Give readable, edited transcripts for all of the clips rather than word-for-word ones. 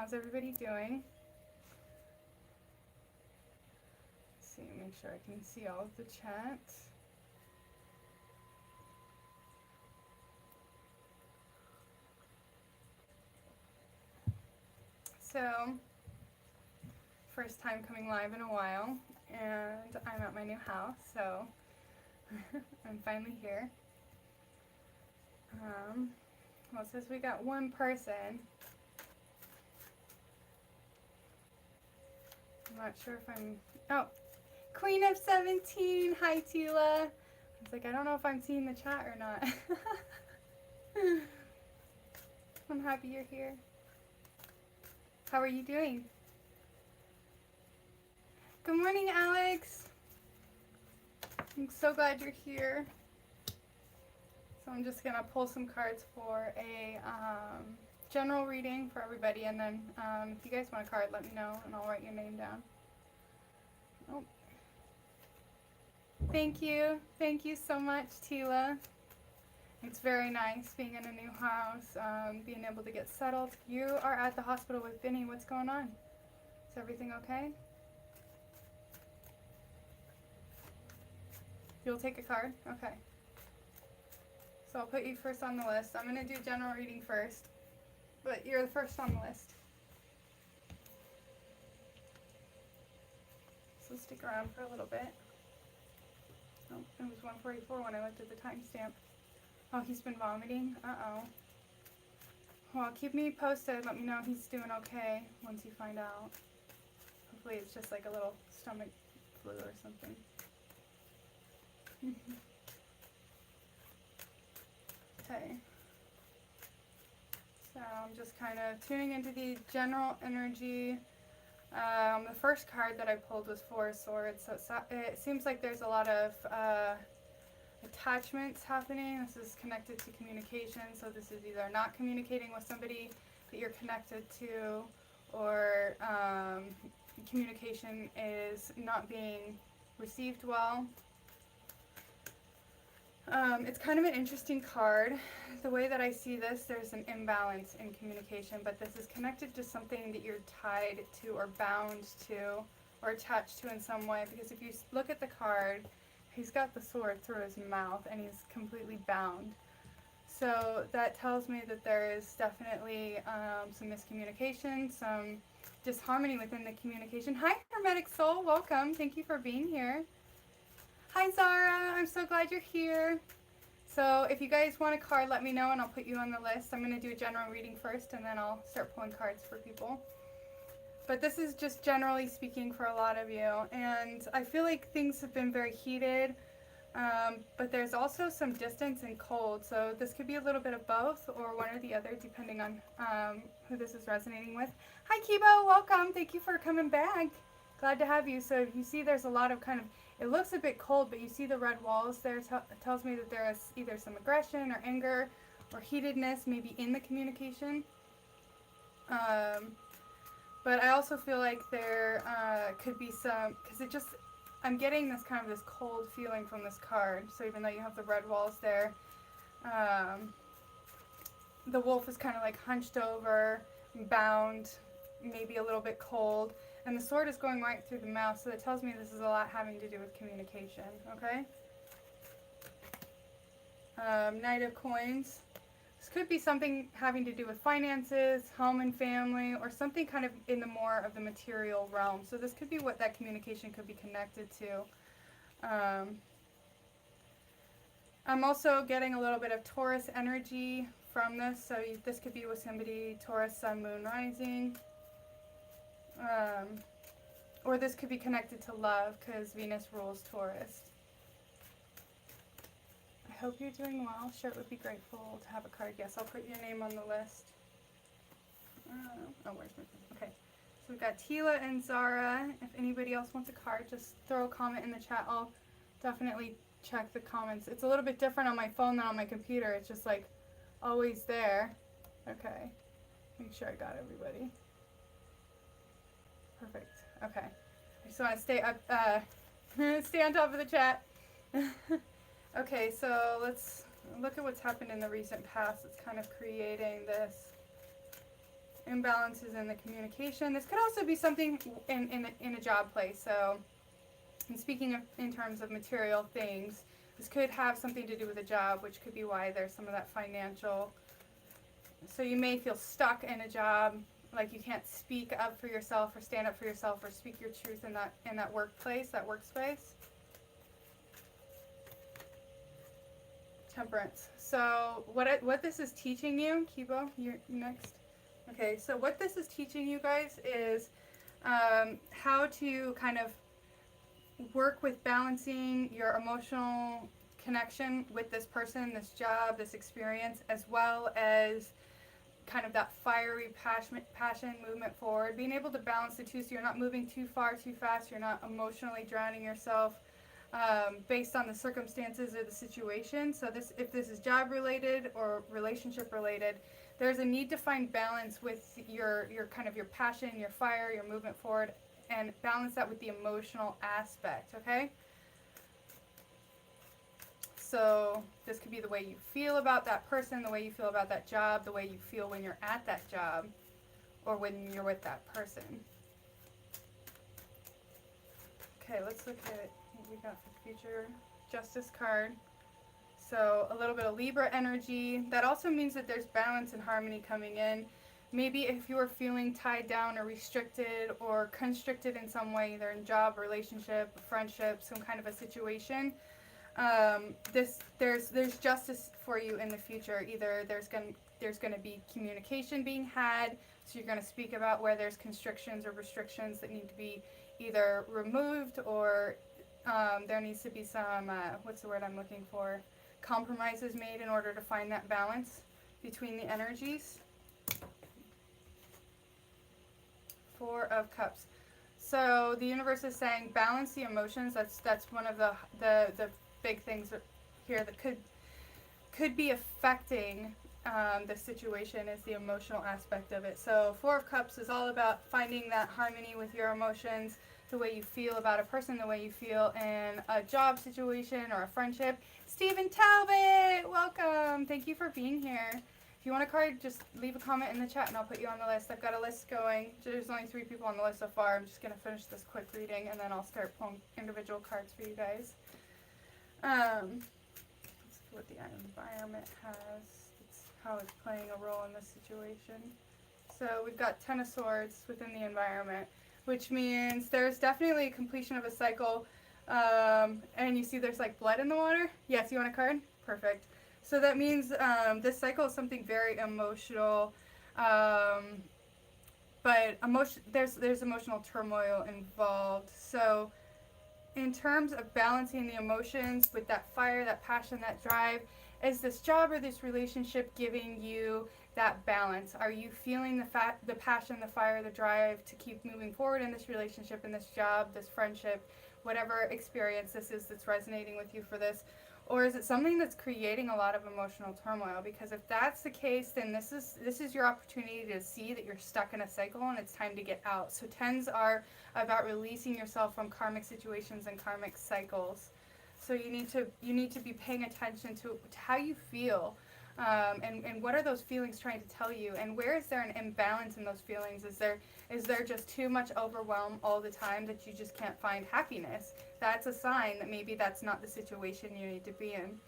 How's everybody doing? Let's see, make sure I can see all of the chat. So, first time coming live in a while, and I'm at my new house, so I'm finally here. Well, it says we got one person. I'm not sure if I'm... Oh, Queen of 17. Hi, Tila. I was like, I don't know if I'm seeing the chat or not. I'm happy you're here. How are you doing? Good morning, Alex. I'm so glad you're here. So I'm just going to pull some cards for a general reading for everybody, and then if you guys want a card, let me know, and I'll write your name down. Oh. Thank you. Thank you so much, Tila. It's very nice being in a new house, being able to get settled. You are at the hospital with Vinny. What's going on? Is everything okay? You'll take a card? Okay. So I'll put you first on the list. I'm going to do general reading first, but you're the first on the list. So stick around for a little bit. Oh, it was 1:44 when I looked at the timestamp. Oh, he's been vomiting? Uh-oh. Well, keep me posted. Let me know if he's doing okay once you find out. Hopefully it's just like a little stomach flu or something. Okay. So I'm just kind of tuning into the general energy. The first card that I pulled was Four of Swords. So it seems like there's a lot of attachments happening. This is connected to communication, so this is either not communicating with somebody that you're connected to, or communication is not being received well. It's kind of an interesting card. The way that I see this, there's an imbalance in communication, but this is connected to something that you're tied to or bound to or attached to in some way, because if you look at the card, he's got the sword through his mouth and he's completely bound. So that tells me that there is definitely some miscommunication, some disharmony within the communication. Hi, Hermetic Soul. Welcome. Thank you for being here. Hi, Zara. I'm so glad you're here. So if you guys want a card, let me know and I'll put you on the list. I'm going to do a general reading first, and then I'll start pulling cards for people. But this is just generally speaking for a lot of you, and I feel like things have been very heated, but there's also some distance and cold, so this could be a little bit of both or one or the other depending on who this is resonating with. Hi Kibo, welcome. Thank you for coming back. Glad to have you. So you see there's a lot of kind of, it looks a bit cold, but you see the red walls there. It tells me that there is either some aggression or anger or heatedness maybe in the communication. But I also feel like there could be some, because it just, I'm getting this kind of this cold feeling from this card. So even though you have the red walls there, the wolf is kind of like hunched over, bound, maybe a little bit cold. And the sword is going right through the mouth, so that tells me this is a lot having to do with communication, okay? Knight of Coins. This could be something having to do with finances, home and family, or something kind of in the more of the material realm. So this could be what that communication could be connected to. I'm also getting a little bit of Taurus energy from this. So this could be with somebody, Taurus, Sun, Moon, Rising. Or this could be connected to love because Venus rules Taurus. I hope you're doing well. Sure, would be grateful to have a card. Yes, I'll put your name on the list. Oh, where's my phone? Okay. So we've got Tila and Zara. If anybody else wants a card, just throw a comment in the chat. I'll definitely check the comments. It's a little bit different on my phone than on my computer. It's just like always there. Okay. Make sure I got everybody. Perfect. Okay. I just want to stay up, stay on top of the chat. Okay, so let's look at what's happened in the recent past. It's kind of creating this Imbalances in the communication. This could also be something in a job place. So, and speaking of in terms of material things, this could have something to do with a job, which could be why there's some of that financial. So you may feel stuck in a job, like you can't speak up for yourself or stand up for yourself or speak your truth in that workplace, that workspace. Temperance. So what this is teaching you, Kibo, you're next. Okay, so what this is teaching you guys is how to kind of work with balancing your emotional connection with this person, this job, this experience, as well as kind of that fiery passion movement forward. Being able to balance the two so you're not moving too far, too fast, you're not emotionally drowning yourself based on the circumstances or the situation. So if this is job related or relationship related, there's a need to find balance with your kind of your passion, your fire, your movement forward, and balance that with the emotional aspect, okay? So this could be the way you feel about that person, the way you feel about that job, the way you feel when you're at that job, or when you're with that person. Okay, let's look at what we got for the future. Justice card. So a little bit of Libra energy. That also means that there's balance and harmony coming in. Maybe if you are feeling tied down or restricted or constricted in some way, either in job, relationship, friendship, some kind of a situation, there's justice for you in the future. Either there's going to be communication being had, so you're going to speak about where there's constrictions or restrictions that need to be either removed, or there needs to be some what's the word I'm looking for, compromises made in order to find that balance between the energies. Four of Cups. So the universe is saying balance the emotions. That's one of the big things here that could be affecting the situation, is the emotional aspect of it. So Four of Cups is all about finding that harmony with your emotions, the way you feel about a person, the way you feel in a job situation or a friendship. Stephen Talbot, welcome. Thank you for being here. If you want a card, just leave a comment in the chat and I'll put you on the list. I've got a list going. There's only 3 people on the list so far. I'm just going to finish this quick reading and then I'll start pulling individual cards for you guys. Let's see what the environment has. It's how it's playing a role in this situation. So we've got Ten of Swords within the environment, which means there's definitely a completion of a cycle. And you see there's like blood in the water. Yes, you want a card? Perfect. So that means this cycle is something very emotional, but there's emotional turmoil involved. So in terms of balancing the emotions with that fire, that passion, that drive, is this job or this relationship giving you that balance? Are you feeling the passion, the fire, the drive to keep moving forward in this relationship, in this job, this friendship, whatever experience this is that's resonating with you for this? Or is it something that's creating a lot of emotional turmoil? Because if that's the case, then this is your opportunity to see that you're stuck in a cycle and it's time to get out. So tens are about releasing yourself from karmic situations and karmic cycles. So you need to be paying attention to how you feel, and what are those feelings trying to tell you, and where is there an imbalance in those feelings? Is there just too much overwhelm all the time that you just can't find happiness? That's a sign that maybe that's not the situation you need to be in.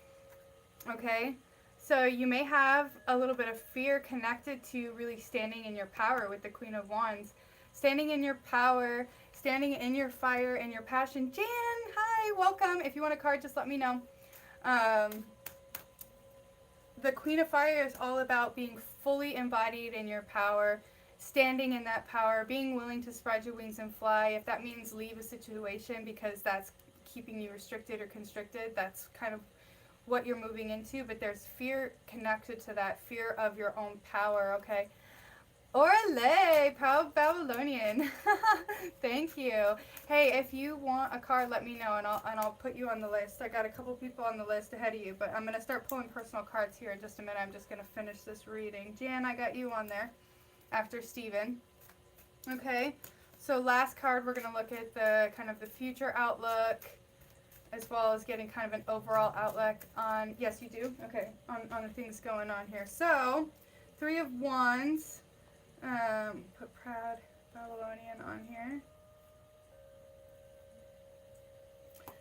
Okay? So you may have a little bit of fear connected to really standing in your power with the Queen of Wands. Standing in your power, standing in your fire and your passion. Jan, hi, welcome. If you want a card, just let me know. The Queen of Fire is all about being fully embodied in your power, standing in that power, being willing to spread your wings and fly. If that means leave a situation because that's keeping you restricted or constricted, that's kind of what you're moving into. But there's fear connected to that, fear of your own power, okay? Orale, proud Babylonian. Thank you. Hey, if you want a card, let me know and I'll put you on the list. I got a couple people on the list ahead of you, but I'm gonna start pulling personal cards here in just a minute. I'm just gonna finish this reading. Jan, I got you on there after Steven. Okay, so last card, we're gonna look at the kind of the future outlook, as well as getting kind of an overall outlook on, yes you do? Okay, on the things going on here. So, Three of Wands. Put Proud Babylonian on here.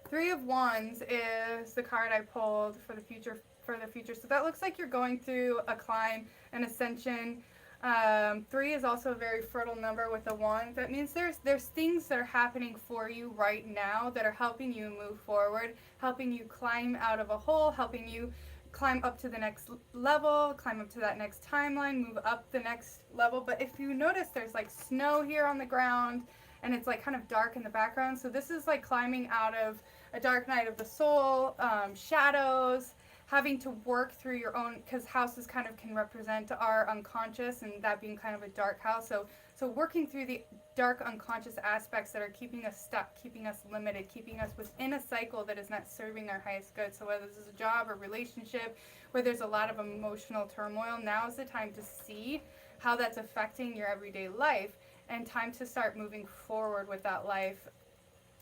Three of Wands is the card I pulled for the future. So that looks like you're going through a climb, an ascension. 3 is also a very fertile number with a wand. That means there's things that are happening for you right now that are helping you move forward, helping you climb out of a hole, helping you climb up to the next level, climb up to that next timeline, move up the next level. But if you notice, there's like snow here on the ground, and it's like kind of dark in the background. So this is like climbing out of a dark night of the soul, shadows, having to work through your own, because houses kind of can represent our unconscious, and that being kind of a dark house. So working through the dark unconscious aspects that are keeping us stuck, keeping us limited, keeping us within a cycle that is not serving our highest good. So whether this is a job or relationship where there's a lot of emotional turmoil, now is the time to see how that's affecting your everyday life, and time to start moving forward with that life,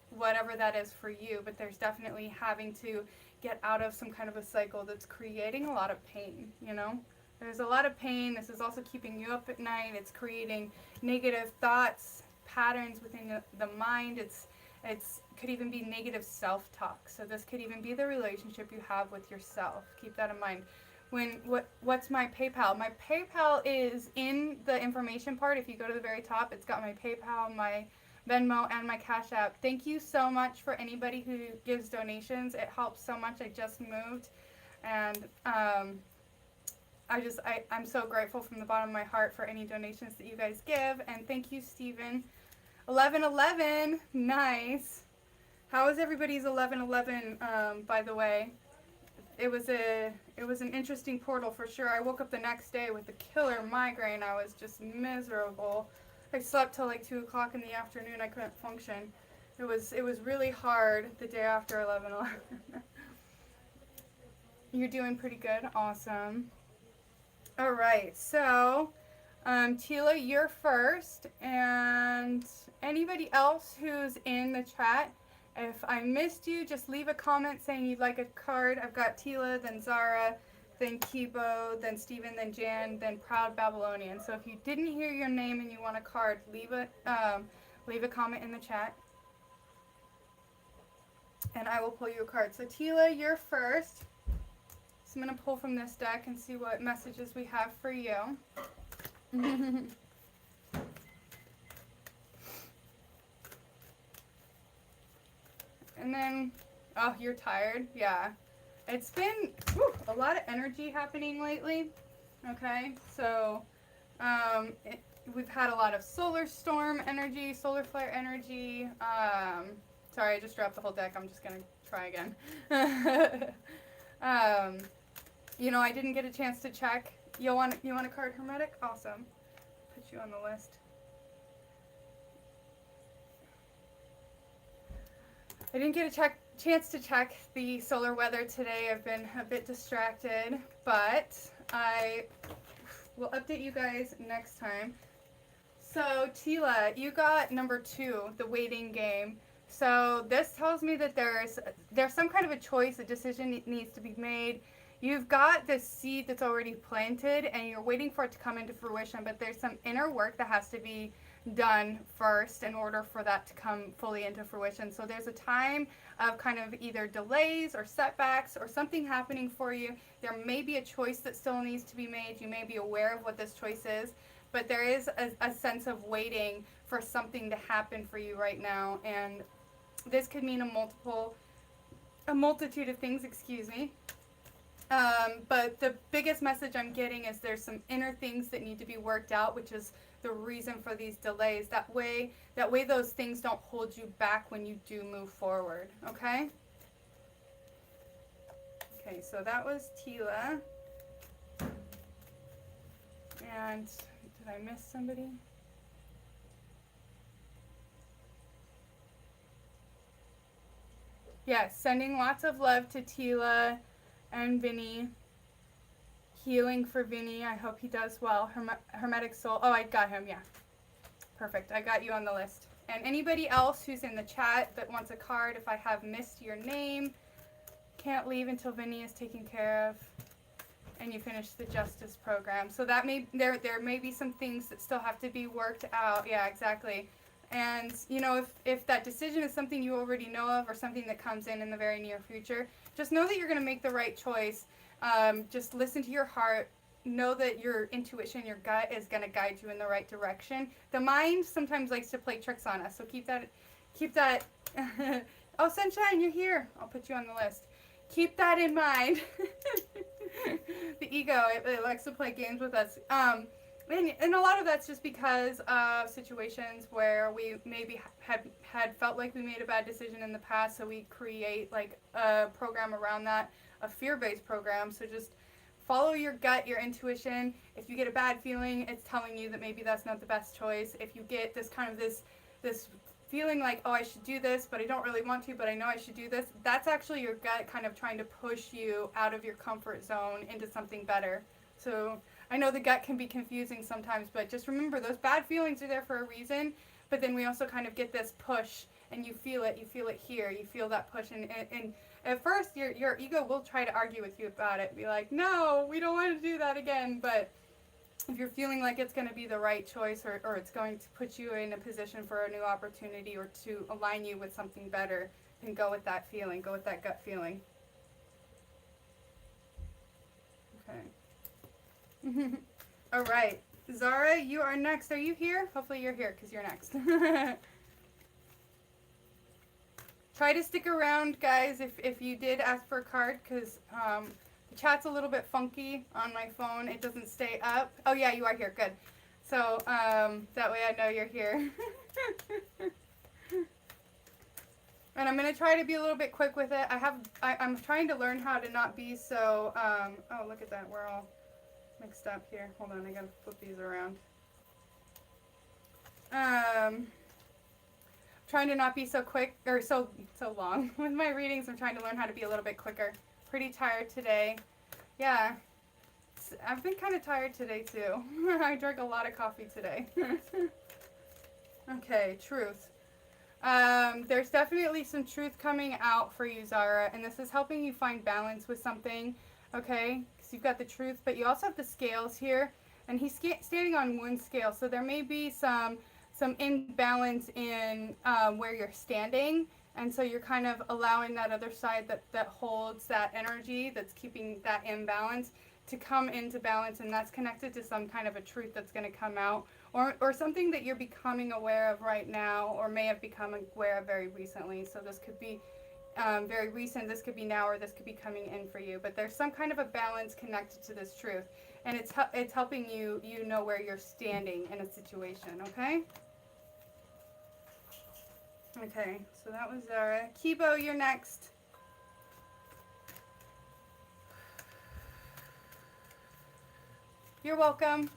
whatever that is for you. But there's definitely having to get out of some kind of a cycle that's creating a lot of pain, you know? There's a lot of pain. This is also keeping you up at night. It's creating negative thoughts, patterns within the mind. It's could even be negative self-talk. So this could even be the relationship you have with yourself. Keep that in mind. What's my PayPal? My PayPal is in the information part. If you go to the very top, it's got my PayPal, my Venmo, and my Cash App. Thank you so much for anybody who gives donations. It helps so much. I just moved, and I'm so grateful from the bottom of my heart for any donations that you guys give. And thank you, Stephen. 11/11, nice. How was everybody's 11/11? By the way, it was an interesting portal for sure. I woke up the next day with a killer migraine. I was just miserable. I slept till like 2 o'clock in the afternoon. I couldn't function. It was really hard the day after 11/11. You're doing pretty good. Awesome. All right. So, Tila, you're first, and anybody else who's in the chat, if I missed you, just leave a comment saying you'd like a card. I've got Tila, then Zara, then Kibo, then Steven, then Jan, then Proud Babylonian. So if you didn't hear your name and you want a card, leave a comment in the chat, and I will pull you a card. So Tila, you're first. So I'm going to pull from this deck and see what messages we have for you. And then, oh, you're tired? Yeah. It's been a lot of energy happening lately. Okay, so we've had a lot of solar storm energy, solar flare energy. Sorry, I just dropped the whole deck. I'm just going to try again. You know, I didn't get a chance to check. You want a card, Hermetic? Awesome. Put you on the list. I didn't get a chance to check the solar weather today. I've been a bit distracted, but I will update you guys next time. So, Tila, you got number 2, the waiting game. So this tells me that there's some kind of a choice, a decision that needs to be made. You've got this seed that's already planted, and you're waiting for it to come into fruition, but there's some inner work that has to be done first in order for that to come fully into fruition. So there's a time of kind of either delays or setbacks or something happening for you. There may be a choice that still needs to be made. You may be aware of what this choice is, but there is a sense of waiting for something to happen for you right now, and this could mean a multitude of things, excuse me. But the biggest message I'm getting is there's some inner things that need to be worked out, which is the reason for these delays. That way those things don't hold you back when you do move forward, okay? Okay, so that was Tila. And did I miss somebody? Yes, sending lots of love to Tila and Vinny. Healing for Vinny. I hope he does well. Hermetic Soul. Oh, I got him. Yeah. Perfect. I got you on the list. And anybody else who's in the chat that wants a card, if I have missed your name, can't leave until Vinny is taken care of. and you finish the justice program. So that there may be some things that still have to be worked out. Yeah, exactly. And you know, if that decision is something you already know of or something that comes in the very near future, just know that you're going to make the right choice. Just listen to your heart. Know that your intuition, your gut is going to guide you in the right direction. The mind sometimes likes to play tricks on us, so keep that. Oh, Sunshine, you're here. I'll put you on the list. Keep that in mind. The ego, it likes to play games with us. And a lot of that's just because of situations where we maybe had felt like we made a bad decision in the past, so we create like a program around that, a fear-based program. So just follow your gut, your intuition. If you get a bad feeling, it's telling you that maybe that's not the best choice. If you get this kind of this feeling like, oh, I should do this, but I don't really want to, but I know I should do this, that's actually your gut kind of trying to push you out of your comfort zone into something better. So I know the gut can be confusing sometimes, but just remember those bad feelings are there for a reason, but then we also kind of get this push, and you feel it here, you feel that push, and at first your ego will try to argue with you about it, be like, no, we don't want to do that again, but if you're feeling like it's going to be the right choice or it's going to put you in a position for a new opportunity or to align you with something better, then go with that feeling, go with that gut feeling. Okay. All right. Zara, you are next. Are you here? Hopefully you're here because you're next. Try to stick around, guys, if you did ask for a card, because the chat's a little bit funky on my phone. It doesn't stay up. Oh, yeah, you are here. Good. So that way I know you're here. And I'm going to try to be a little bit quick with it. I'm trying to learn how to not be so, oh, look at that. We're all mixed up here. Hold on, I got to flip these around. Trying to not be so quick, or so long with my readings. I'm trying to learn how to be a little bit quicker. Pretty tired today. Yeah, I've been kind of tired today too. I drank a lot of coffee today. Okay, truth. There's definitely some truth coming out for you, Zara, and this is helping you find balance with something, okay? Because you've got the truth, but you also have the scales here, and he's standing on one scale, so there may be some imbalance in where you're standing, and so you're kind of allowing that other side that holds that energy, that's keeping that imbalance, to come into balance, and that's connected to some kind of a truth that's going to come out, or something that you're becoming aware of right now, or may have become aware of very recently. So this could be very recent, this could be now, or this could be coming in for you, but there's some kind of a balance connected to this truth, and it's helping you know where you're standing in a situation, okay? Okay, so that was Zara. Kibo, you're next. You're welcome.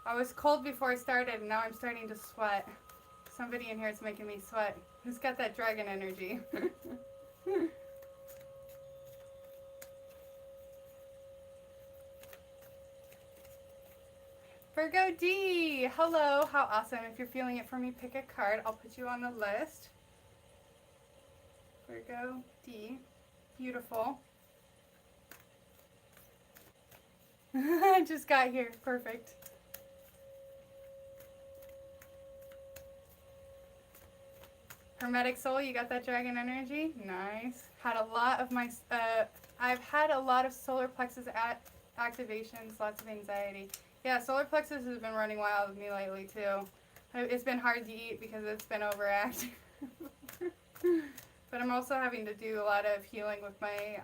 I was cold before I started, and now I'm starting to sweat. Somebody in here is making me sweat. Who's got that dragon energy? Virgo D, hello, how awesome. If you're feeling it for me, pick a card. I'll put you on the list. Virgo D, beautiful. I just got here, perfect. Hermetic soul, you got that dragon energy? Nice. Had a lot of my, I've had a lot of solar plexus activations, lots of anxiety. Yeah, solar plexus has been running wild with me lately too. It's been hard to eat because it's been overactive. But I'm also having to do a lot of healing with my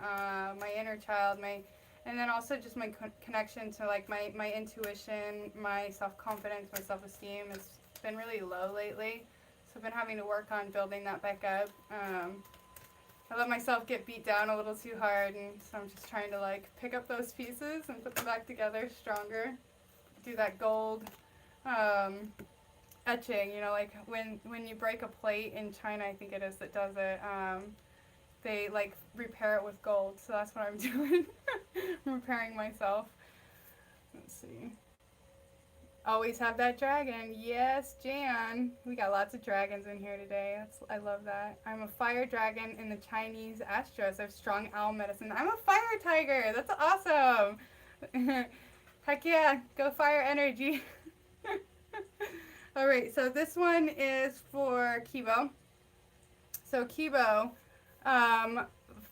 my inner child, and then also just my connection to like my intuition, my self-confidence, my self-esteem has been really low lately. So I've been having to work on building that back up. I let myself get beat down a little too hard, and so I'm just trying to like pick up those pieces and put them back together stronger. Do that gold etching, you know, like when you break a plate in China, I think it is that does it, they like repair it with gold. So that's what I'm doing. I'm repairing myself. Let's see. Always have that dragon. Yes, Jan. We got lots of dragons in here today. I love that. I'm a fire dragon in the Chinese Astros. I have strong owl medicine. I'm a fire tiger. That's awesome. Heck yeah. Go fire energy. All right, so this one is for Kibo. So Kibo,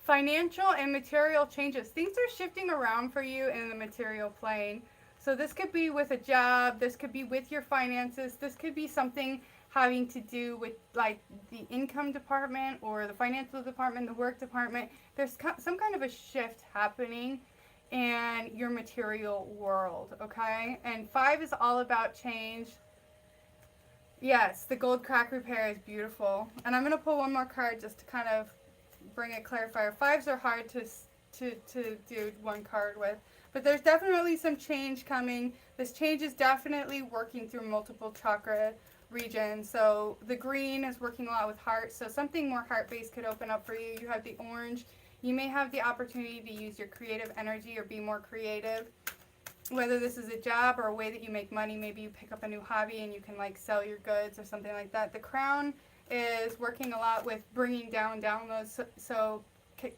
financial and material changes. Things are shifting around for you in the material plane. So this could be with a job, this could be with your finances, this could be something having to do with like the income department or the financial department, the work department. There's some kind of a shift happening in your material world, okay? And 5 is all about change. Yes, the gold crack repair is beautiful. And I'm going to pull one more card just to kind of bring a clarifier. 5s are hard to do one card with. But there's definitely some change coming. This change is definitely working through multiple chakra regions. So the green is working a lot with heart. So something more heart-based could open up for you. You have the orange. You may have the opportunity to use your creative energy or be more creative. Whether this is a job or a way that you make money, maybe you pick up a new hobby and you can like sell your goods or something like that. The crown is working a lot with bringing down downloads. So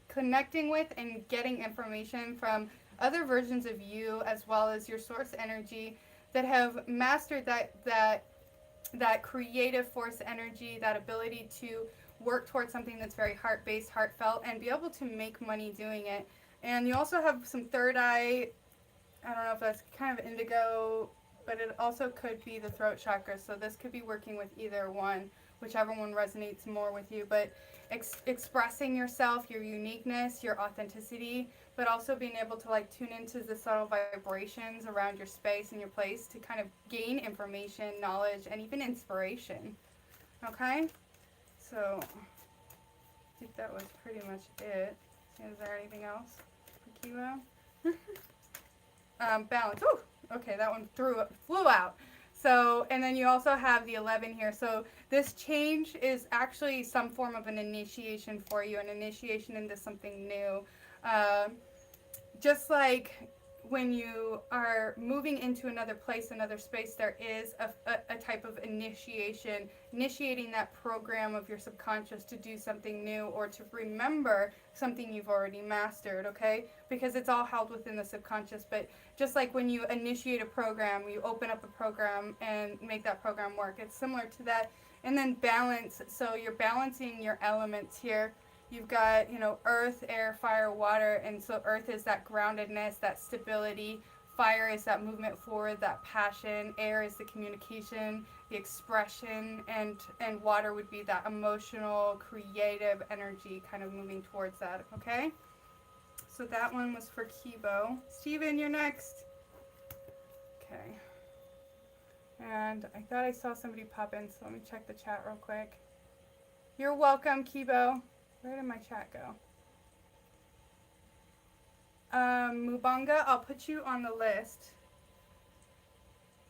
connecting with and getting information from other versions of you as well as your source energy that have mastered that creative force energy, that ability to work towards something that's very heart-based, heartfelt, and be able to make money doing it. And you also have some third eye. I don't know if that's kind of indigo, but it also could be the throat chakra. So this could be working with either one, whichever one resonates more with you. But expressing yourself, your uniqueness, your authenticity, but also being able to like tune into the subtle vibrations around your space and your place to kind of gain information, knowledge, and even inspiration. Okay? So I think that was pretty much it. Is there anything else for Kibo? Balance. Ooh, okay, that one flew out. So, and then you also have the 11 here. So this change is actually some form of an initiation for you, an initiation into something new. Just like when you are moving into another place, another space, there is a type of initiation, initiating that program of your subconscious to do something new or to remember something you've already mastered, okay? Because it's all held within the subconscious. But just like when you initiate a program, you open up a program and make that program work. It's similar to that. And then balance. So you're balancing your elements here. You've got, earth, air, fire, water, and so earth is that groundedness, that stability. Fire is that movement forward, that passion. Air is the communication, the expression, and water would be that emotional, creative energy kind of moving towards that, okay? So that one was for Kibo. Steven, you're next. Okay. And I thought I saw somebody pop in, so let me check the chat real quick. You're welcome, Kibo. Where did my chat go? Mubanga, I'll put you on the list.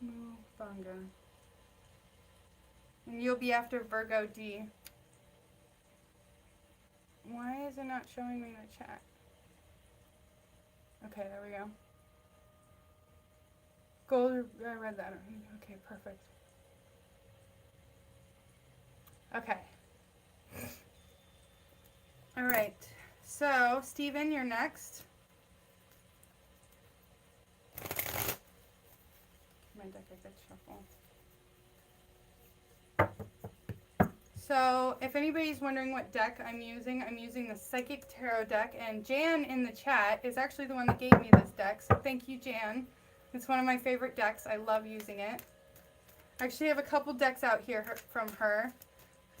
Mubanga. And you'll be after Virgo D. Why is it not showing me the chat? Okay, there we go. Gold, I read that. Okay, perfect. Okay. All right, so Steven, you're next. My deck I could shuffle. So if anybody's wondering what deck I'm using the Psychic Tarot deck, and Jan in the chat is actually the one that gave me this deck, so thank you, Jan. It's one of my favorite decks. I love using it. I actually have a couple decks out here from her.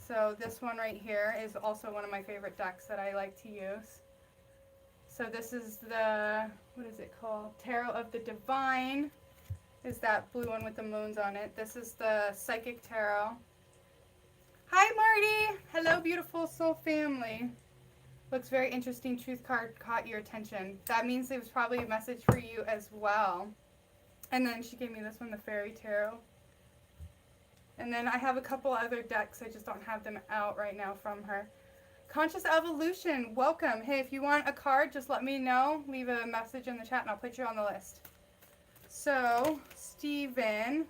So this one right here is also one of my favorite decks that I like to use. So this is the, what is it called? Tarot of the Divine is that blue one with the moons on it. This is the Psychic Tarot. Hi Marty! Hello beautiful soul family. Looks very interesting. Truth card caught your attention. That means it was probably a message for you as well. And then she gave me this one, the Fairy Tarot. And then I have a couple other decks. I just don't have them out right now from her. Conscious Evolution, welcome. Hey, if you want a card, just let me know. Leave a message in the chat and I'll put you on the list. So, Steven,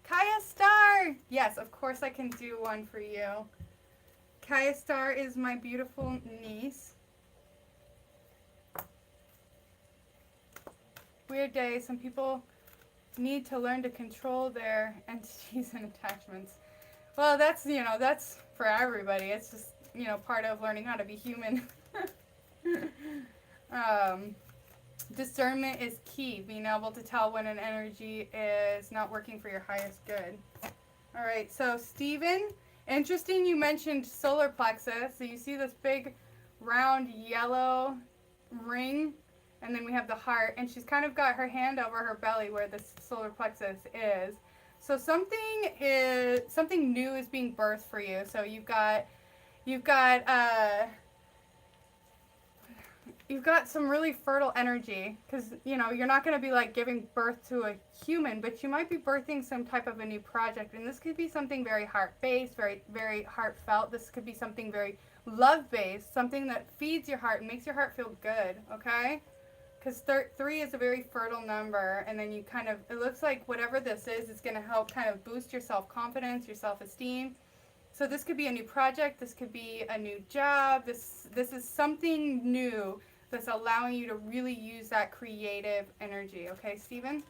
Kaya Star! Yes, of course I can do one for you. Kaya Star is my beautiful niece. Weird day. Some people need to learn to control their entities and attachments. Well, that's, that's for everybody. It's just, part of learning how to be human. Discernment is key. Being able to tell when an energy is not working for your highest good. All right, so Stephen, interesting you mentioned solar plexus. So you see this big round yellow ring, and then we have the heart, and she's kind of got her hand over her belly where the solar plexus is. So something new is being birthed for you. So you've got some really fertile energy, because you're not going to be like giving birth to a human, but you might be birthing some type of a new project, and this could be something very heart-based, very, very heartfelt. This could be something very love-based, something that feeds your heart and makes your heart feel good. Okay, because 3 is a very fertile number, and then it looks like whatever this is, it's going to help kind of boost your self-confidence, your self-esteem. So this could be a new project, this could be a new job, this is something new that's allowing you to really use that creative energy. Okay, Stephen?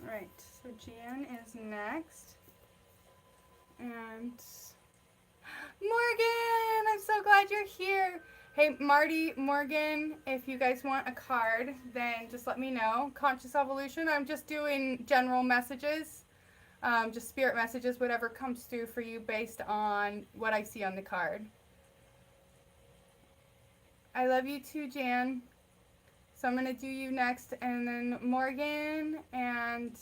All right, so Jan is next. And Morgan, I'm so glad you're here. Hey, Marty, Morgan, if you guys want a card, then just let me know. Conscious Evolution, I'm just doing general messages. Just spirit messages, whatever comes through for you based on what I see on the card. I love you too, Jan. So I'm going to do you next, and then Morgan and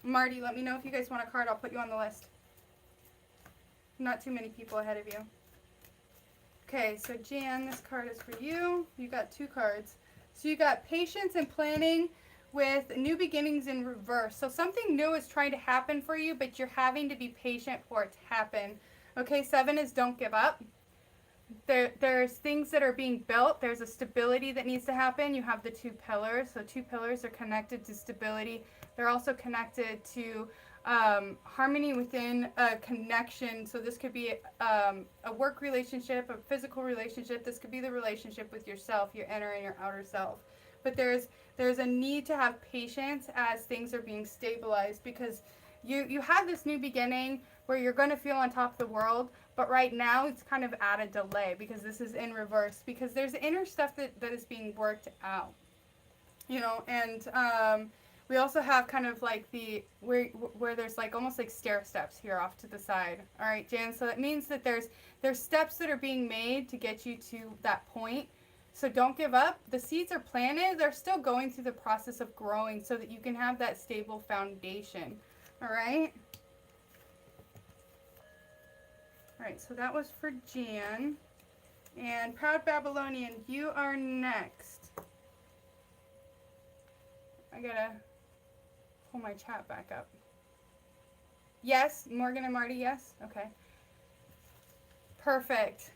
Marty, let me know if you guys want a card. I'll put you on the list. Not too many people ahead of you. Okay, so Jan, this card is for you. You got 2 cards. So you got patience and planning with new beginnings in reverse. So something new is trying to happen for you, but you're having to be patient for it to happen. Okay, 7 is don't give up. There's things that are being built. There's a stability that needs to happen. You have the 2 pillars. So 2 pillars are connected to stability. They're also connected to harmony within a connection. So this could be a work relationship, a physical relationship. This could be the relationship with yourself, your inner and your outer self. But there's a need to have patience as things are being stabilized, because you have this new beginning where you're going to feel on top of the world, but right now it's kind of at a delay because this is in reverse, because there's inner stuff that is being worked out, and we also have kind of like where there's like almost like stair steps here off to the side. All right, Jan, so that means that there's steps that are being made to get you to that point. So don't give up. The seeds are planted. They're still going through the process of growing so that you can have that stable foundation. All right? All right, so that was for Jan. And Proud Babylonian, you are next. I gotta pull my chat back up. Yes, Morgan and Marty, yes? Okay. Perfect.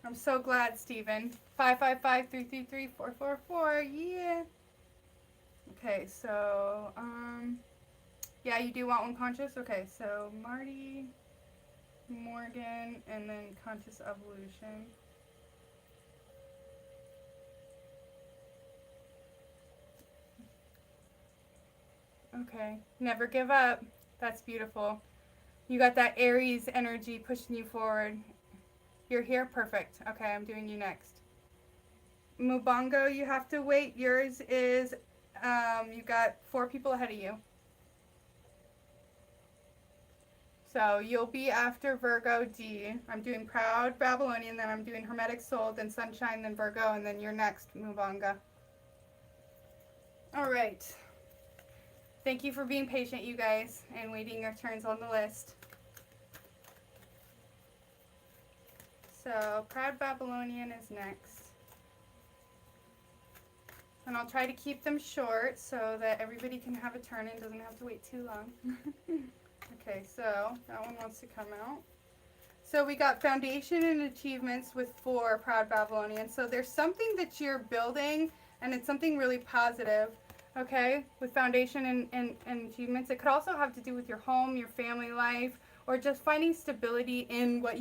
I'm so glad, Stephen. 555-333-444. Yeah. Okay, so, yeah, you do want one conscious? Okay, so Marty, Morgan, and then Conscious Evolution. Okay, never give up. That's beautiful. You got that Aries energy pushing you forward. You're here? Perfect. Okay, I'm doing you next. Mubongo, you have to wait. Yours is, you got 4 people ahead of you. So you'll be after Virgo D. I'm doing Proud Babylonian, then I'm doing Hermetic Soul, then Sunshine, then Virgo, and then you're next, Mubonga. All right. Thank you for being patient, you guys, and waiting your turns on the list. So Proud Babylonian is next. And I'll try to keep them short so that everybody can have a turn and doesn't have to wait too long. Okay, so that one wants to come out. So we got foundation and achievements with 4 proud Babylonian. So there's something that you're building, and it's something really positive. Okay, with foundation and achievements. It could also have to do with your home, your family life, or just finding stability in what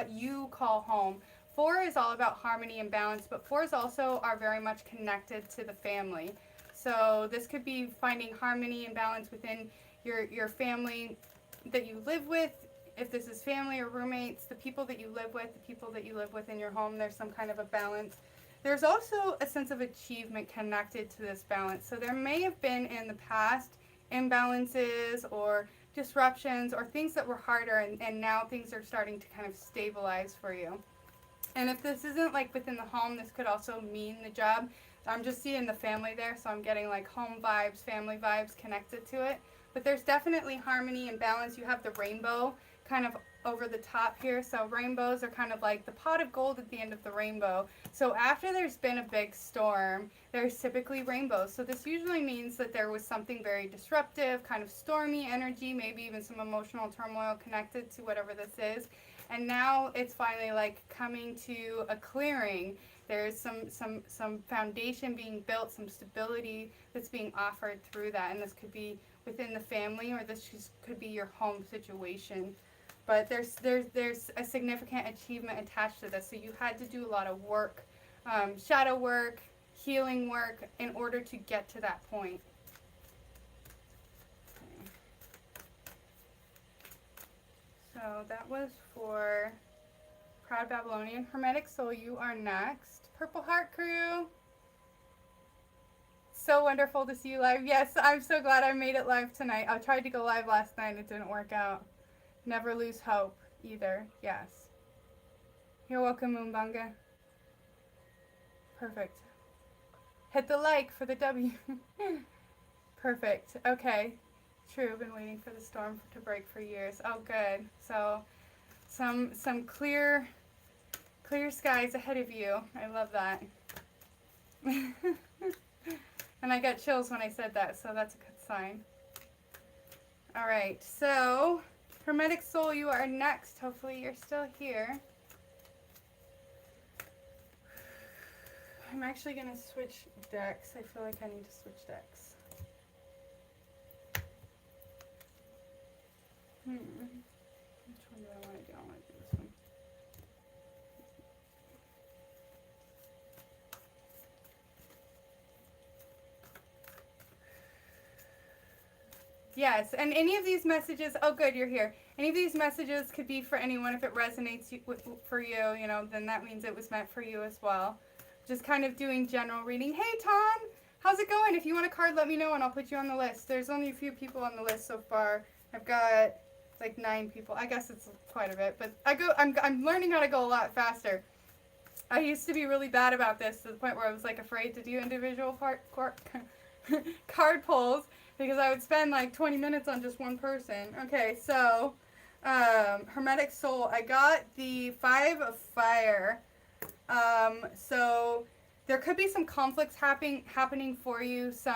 you call home. 4 is all about harmony and balance, but 4s also are very much connected to the family. So this could be finding harmony and balance within your family that you live with. If this is family or roommates, the people that you live with in your home, there's some kind of a balance. There's also a sense of achievement connected to this balance. So there may have been in the past imbalances or disruptions or things that were harder, and now things are starting to kind of stabilize for you. And if this isn't like within the home, this could also mean the job. I'm just seeing the family there, so I'm getting like home vibes, family vibes connected to it. But there's definitely harmony and balance. You have the rainbow kind of over the top here. So rainbows are kind of like the pot of gold at the end of the rainbow. So after there's been a big storm, there's typically rainbows. So this usually means that there was something very disruptive, kind of stormy energy, maybe even some emotional turmoil connected to whatever this is. And now it's finally like coming to a clearing. There's some foundation being built, some stability that's being offered through that. And this could be within the family, or this just could be your home situation. But there's a significant achievement attached to this. So you had to do a lot of work, shadow work, healing work, in order to get to that point. Okay. So that was for Proud Babylonian. Hermetic Soul, you are next. Purple Heart Crew. So wonderful to see you live. Yes, I'm so glad I made it live tonight. I tried to go live last night. It didn't work out. Never lose hope either. Yes. You're welcome, Moombanga. Perfect. Hit the like for the W. Perfect. Okay. True. Been waiting for the storm to break for years. Oh, good. So some clear skies ahead of you. I love that. And I got chills when I said that, so that's a good sign. All right. So Hermetic Soul, you are next. Hopefully you're still here. I'm actually going to switch decks. I feel like I need to switch decks. Which one do I want to do? I want to do this one. Yes, and any of these messages, oh good, you're here. Any of these messages could be for anyone. If it resonates for you, you know, then that means it was meant for you as well. Just kind of doing general reading. Hey Tom, how's it going? If you want a card, let me know and I'll put you on the list. There's only a few people on the list so far. I've got like 9 people. I guess it's quite a bit, but I'm learning how to go a lot faster. I used to be really bad about this to the point where I was like afraid to do individual card pulls, because I would spend like 20 minutes on just one person. Okay, so Hermetic Soul, I got the 5 of Fire. So there could be some conflicts happening for you. So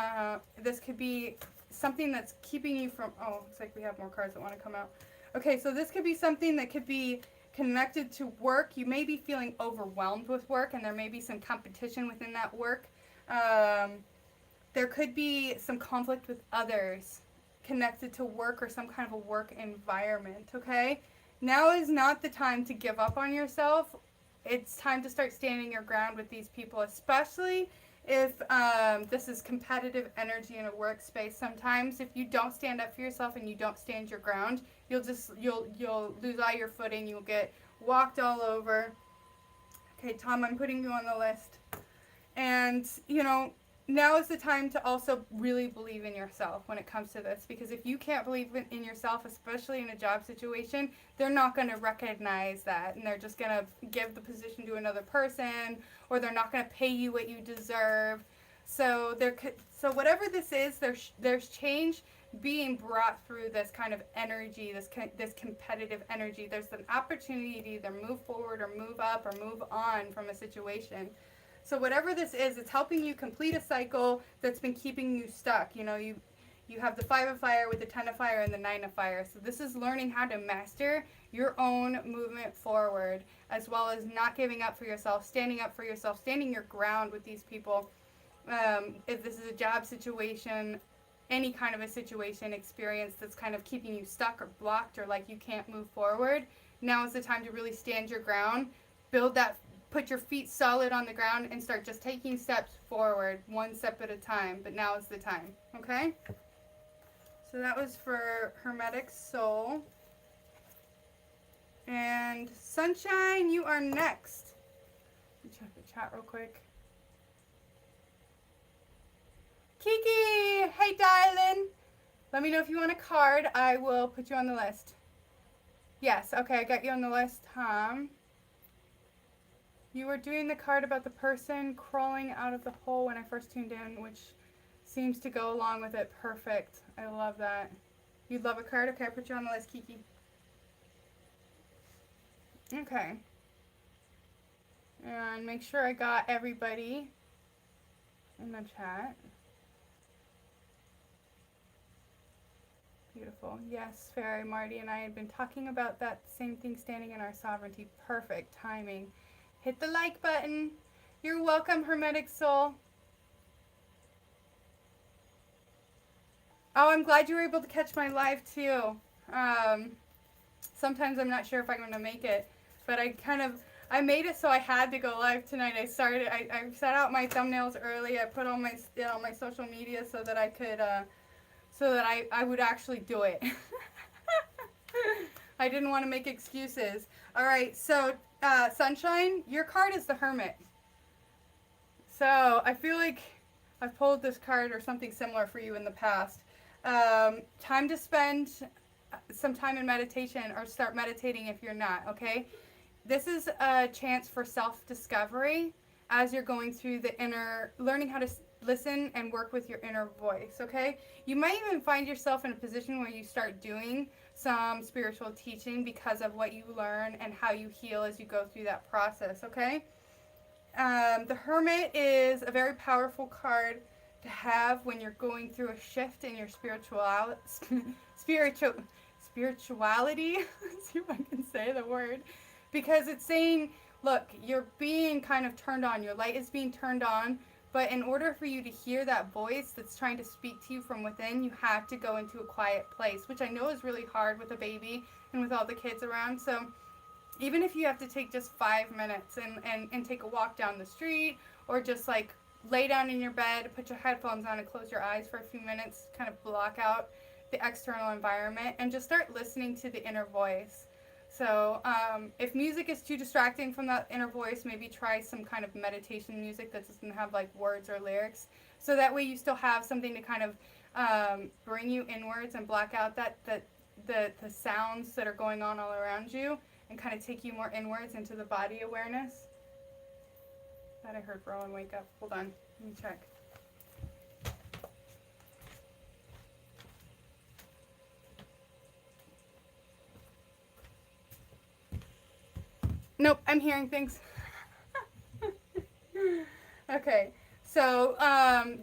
this could be something that's keeping you from, oh, looks like we have more cards that want to come out. Okay, so this could be something that could be connected to work. You may be feeling overwhelmed with work, and there may be some competition within that work. There could be some conflict with others connected to work or some kind of a work environment, okay? Now is not the time to give up on yourself. It's time to start standing your ground with these people, especially if this is competitive energy in a workspace. Sometimes if you don't stand up for yourself and you don't stand your ground, you'll lose all your footing. You'll get walked all over. Okay, Tom, I'm putting you on the list. And, you know, now is the time to also really believe in yourself when it comes to this, because if you can't believe in yourself, especially in a job situation, they're not going to recognize that, and they're just going to give the position to another person, or they're not going to pay you what you deserve. So so whatever this is, there's change being brought through this kind of energy, this competitive energy. There's an opportunity to either move forward or move up or move on from a situation. So whatever this is, it's helping you complete a cycle that's been keeping you stuck. You know, You have the 5 of fire with the 10 of fire and the 9 of fire. So this is learning how to master your own movement forward, as well as not giving up for yourself, standing up for yourself, standing your ground with these people. If this is a job situation, any kind of a situation, experience that's kind of keeping you stuck or blocked or like you can't move forward, now is the time to really stand your ground, build that, put your feet solid on the ground and start just taking steps forward, one step at a time. But now is the time, okay? So that was for Hermetic Soul. And Sunshine, you are next. Let me check the chat real quick. Kiki, hey darling. Let me know if you want a card. I will put you on the list. Yes, okay, I got you on the list, Tom. You were doing the card about the person crawling out of the hole when I first tuned in, which seems to go along with it. Perfect. I love that. You'd love a card? Okay, I put you on the list, Kiki. Okay. And make sure I got everybody in the chat. Beautiful. Yes, Fairy, Marty, and I had been talking about that same thing, standing in our sovereignty. Perfect timing. Hit the like button. You're welcome, Hermetic Soul. Oh, I'm glad you were able to catch my live too. Sometimes I'm not sure if I'm going to make it, but I made it so I had to go live tonight. I set out my thumbnails early. I put on my social media so that I could, so that I would actually do it. I didn't want to make excuses. All right, so Sunshine, your card is the Hermit. So I feel like I've pulled this card or something similar for you in the past. Time to spend some time in meditation, or start meditating if you're not, okay? This is a chance for self-discovery as you're going through the inner, learning how to listen and work with your inner voice, okay? You might even find yourself in a position where you start doing some spiritual teaching because of what you learn and how you heal as you go through that process, okay? The Hermit is a very powerful card to have when you're going through a shift in your spirituality. See if I can say the word. Because it's saying, look, you're being kind of turned on. Your light is being turned on. But in order for you to hear that voice that's trying to speak to you from within, you have to go into a quiet place, which I know is really hard with a baby and with all the kids around. So even if you have to take just 5 minutes and take a walk down the street, or just like lay down in your bed, put your headphones on and close your eyes for a few minutes, kind of block out the external environment and just start listening to the inner voice. So if music is too distracting from that inner voice, maybe try some kind of meditation music that doesn't have like words or lyrics. So that way you still have something to kind of bring you inwards and block out the sounds that are going on all around you, and kind of take you more inwards into the body awareness. That I heard Rowan wake up. Hold on, let me check. Nope, I'm hearing things. Okay, so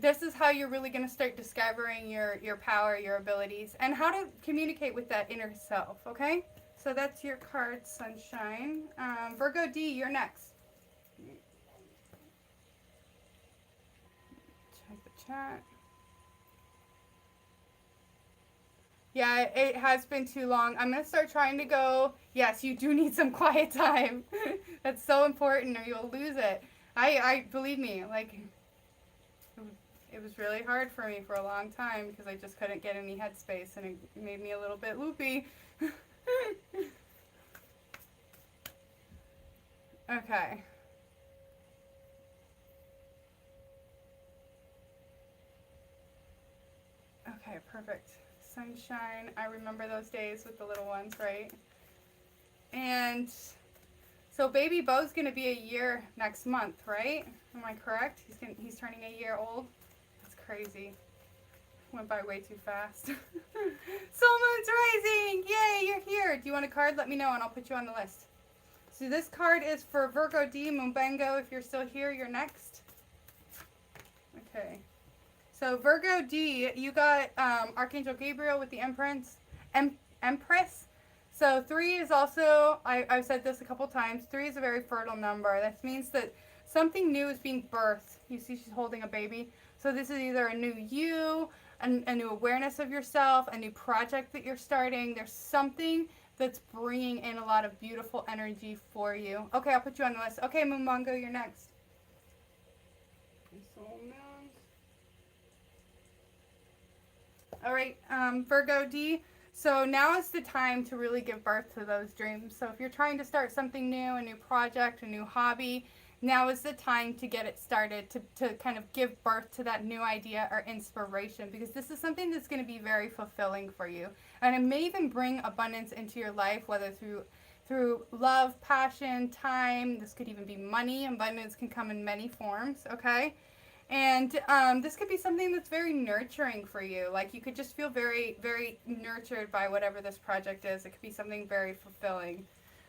this is how you're really going to start discovering your power, your abilities, and how to communicate with that inner self, okay? So that's your card, Sunshine. Virgo D, you're next. Check the chat. Yeah, it has been too long. I'm going to start trying to go. Yes, you do need some quiet time. That's so important or you'll lose it. I believe me, like, it was really hard for me for a long time because I just couldn't get any headspace, and it made me a little bit loopy. Okay. Okay, perfect. Sunshine. I remember those days with the little ones, right? And so baby Bo's going to be a year next month, right? Am I correct? He's turning a year old. That's crazy. Went by way too fast. Soul Moon's rising! Yay, you're here. Do you want a card? Let me know and I'll put you on the list. So this card is for Virgo D. Mumbango. If you're still here, you're next. Okay. So Virgo D, you got Archangel Gabriel with the Empress. So 3 is also, I've said this a couple times, 3 is a very fertile number. That means that something new is being birthed. You see she's holding a baby. So this is either a new you, a new awareness of yourself, a new project that you're starting. There's something that's bringing in a lot of beautiful energy for you. Okay, I'll put you on the list. Okay, Moonmongo, you're next. Soul Moons. All right, Virgo D. So now is the time to really give birth to those dreams. So if you're trying to start something new, a new project, a new hobby, now is the time to get it started, to kind of give birth to that new idea or inspiration, because this is something that's going to be very fulfilling for you. And it may even bring abundance into your life, whether through love, passion, time. This could even be money. Abundance can come in many forms, okay? And this could be something that's very nurturing for you. Like you could just feel very, very nurtured by whatever this project is. It could be something very fulfilling.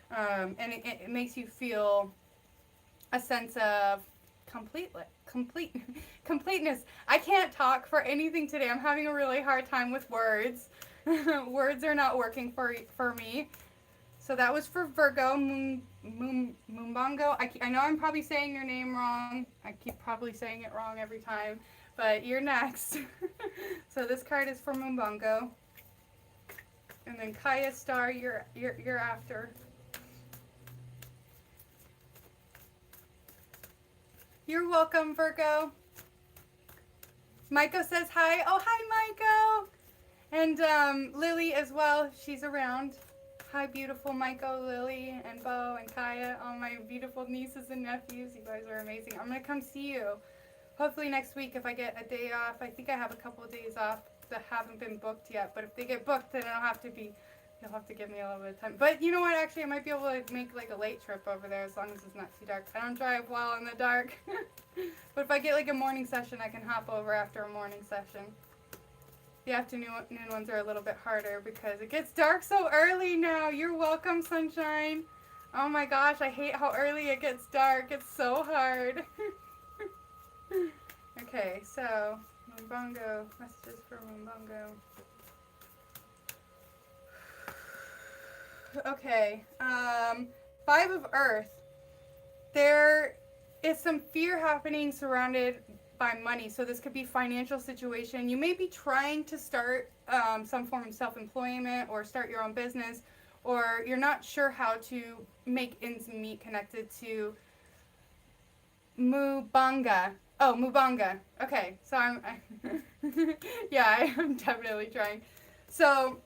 And it makes you feel a sense of completeness. I can't talk for anything today. I'm having a really hard time with words. Words are not working for me. So that was for Virgo, Moonmongo. I know I'm probably saying your name wrong. I keep probably saying it wrong every time, but you're next. So this card is for Moonmongo. And then Kaya Star, you're after. You're welcome, Virgo. Maiko says hi. Oh, hi, Maiko. And Lily as well. She's around. Hi, beautiful Maiko, Lily, and Bo, and Kaya, all my beautiful nieces and nephews. You guys are amazing. I'm going to come see you. Hopefully next week if I get a day off. I think I have a couple of days off that haven't been booked yet. But if they get booked, then you'll have to give me a little bit of time. But you know what? Actually, I might be able to make like a late trip over there as long as it's not too dark. I don't drive well in the dark. But if I get like a morning session, I can hop over after a morning session. The afternoon ones are a little bit harder because it gets dark so early now. You're welcome, sunshine. Oh my gosh, I hate how early it gets dark. It's so hard. Okay, so Moonmongo, messages for Moonmongo. Okay, 5 of Earth. There is some fear happening surrounded by money. So this could be financial situation. You may be trying to start some form of self-employment or start your own business, or you're not sure how to make ends meet connected to Mubanga. Oh, Mubanga. Okay, so yeah, I'm definitely trying. So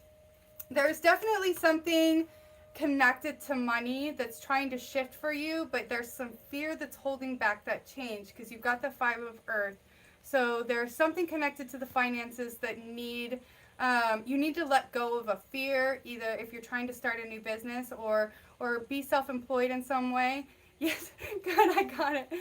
there's definitely something connected to money that's trying to shift for you, but there's some fear that's holding back that change because you've got the 5 of Earth. So there's something connected to the finances that you need to let go of a fear, either if you're trying to start a new business or be self-employed in some way. Yes, good, I got it.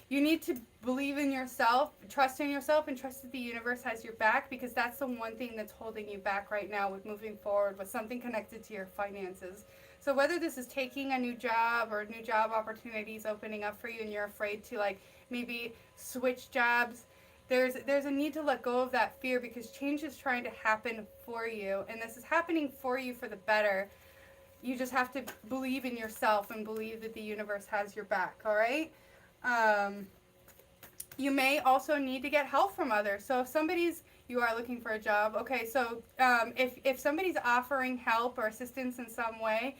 You need to believe in yourself, trust in yourself, and trust that the universe has your back, because that's the one thing that's holding you back right now with moving forward with something connected to your finances. So whether this is taking a new job or new job opportunities opening up for you and you're afraid to like maybe switch jobs, there's a need to let go of that fear because change is trying to happen for you, and this is happening for you for the better. You just have to believe in yourself and believe that the universe has your back, all right? You may also need to get help from others. So if you are looking for a job, okay, so if somebody's offering help or assistance in some way,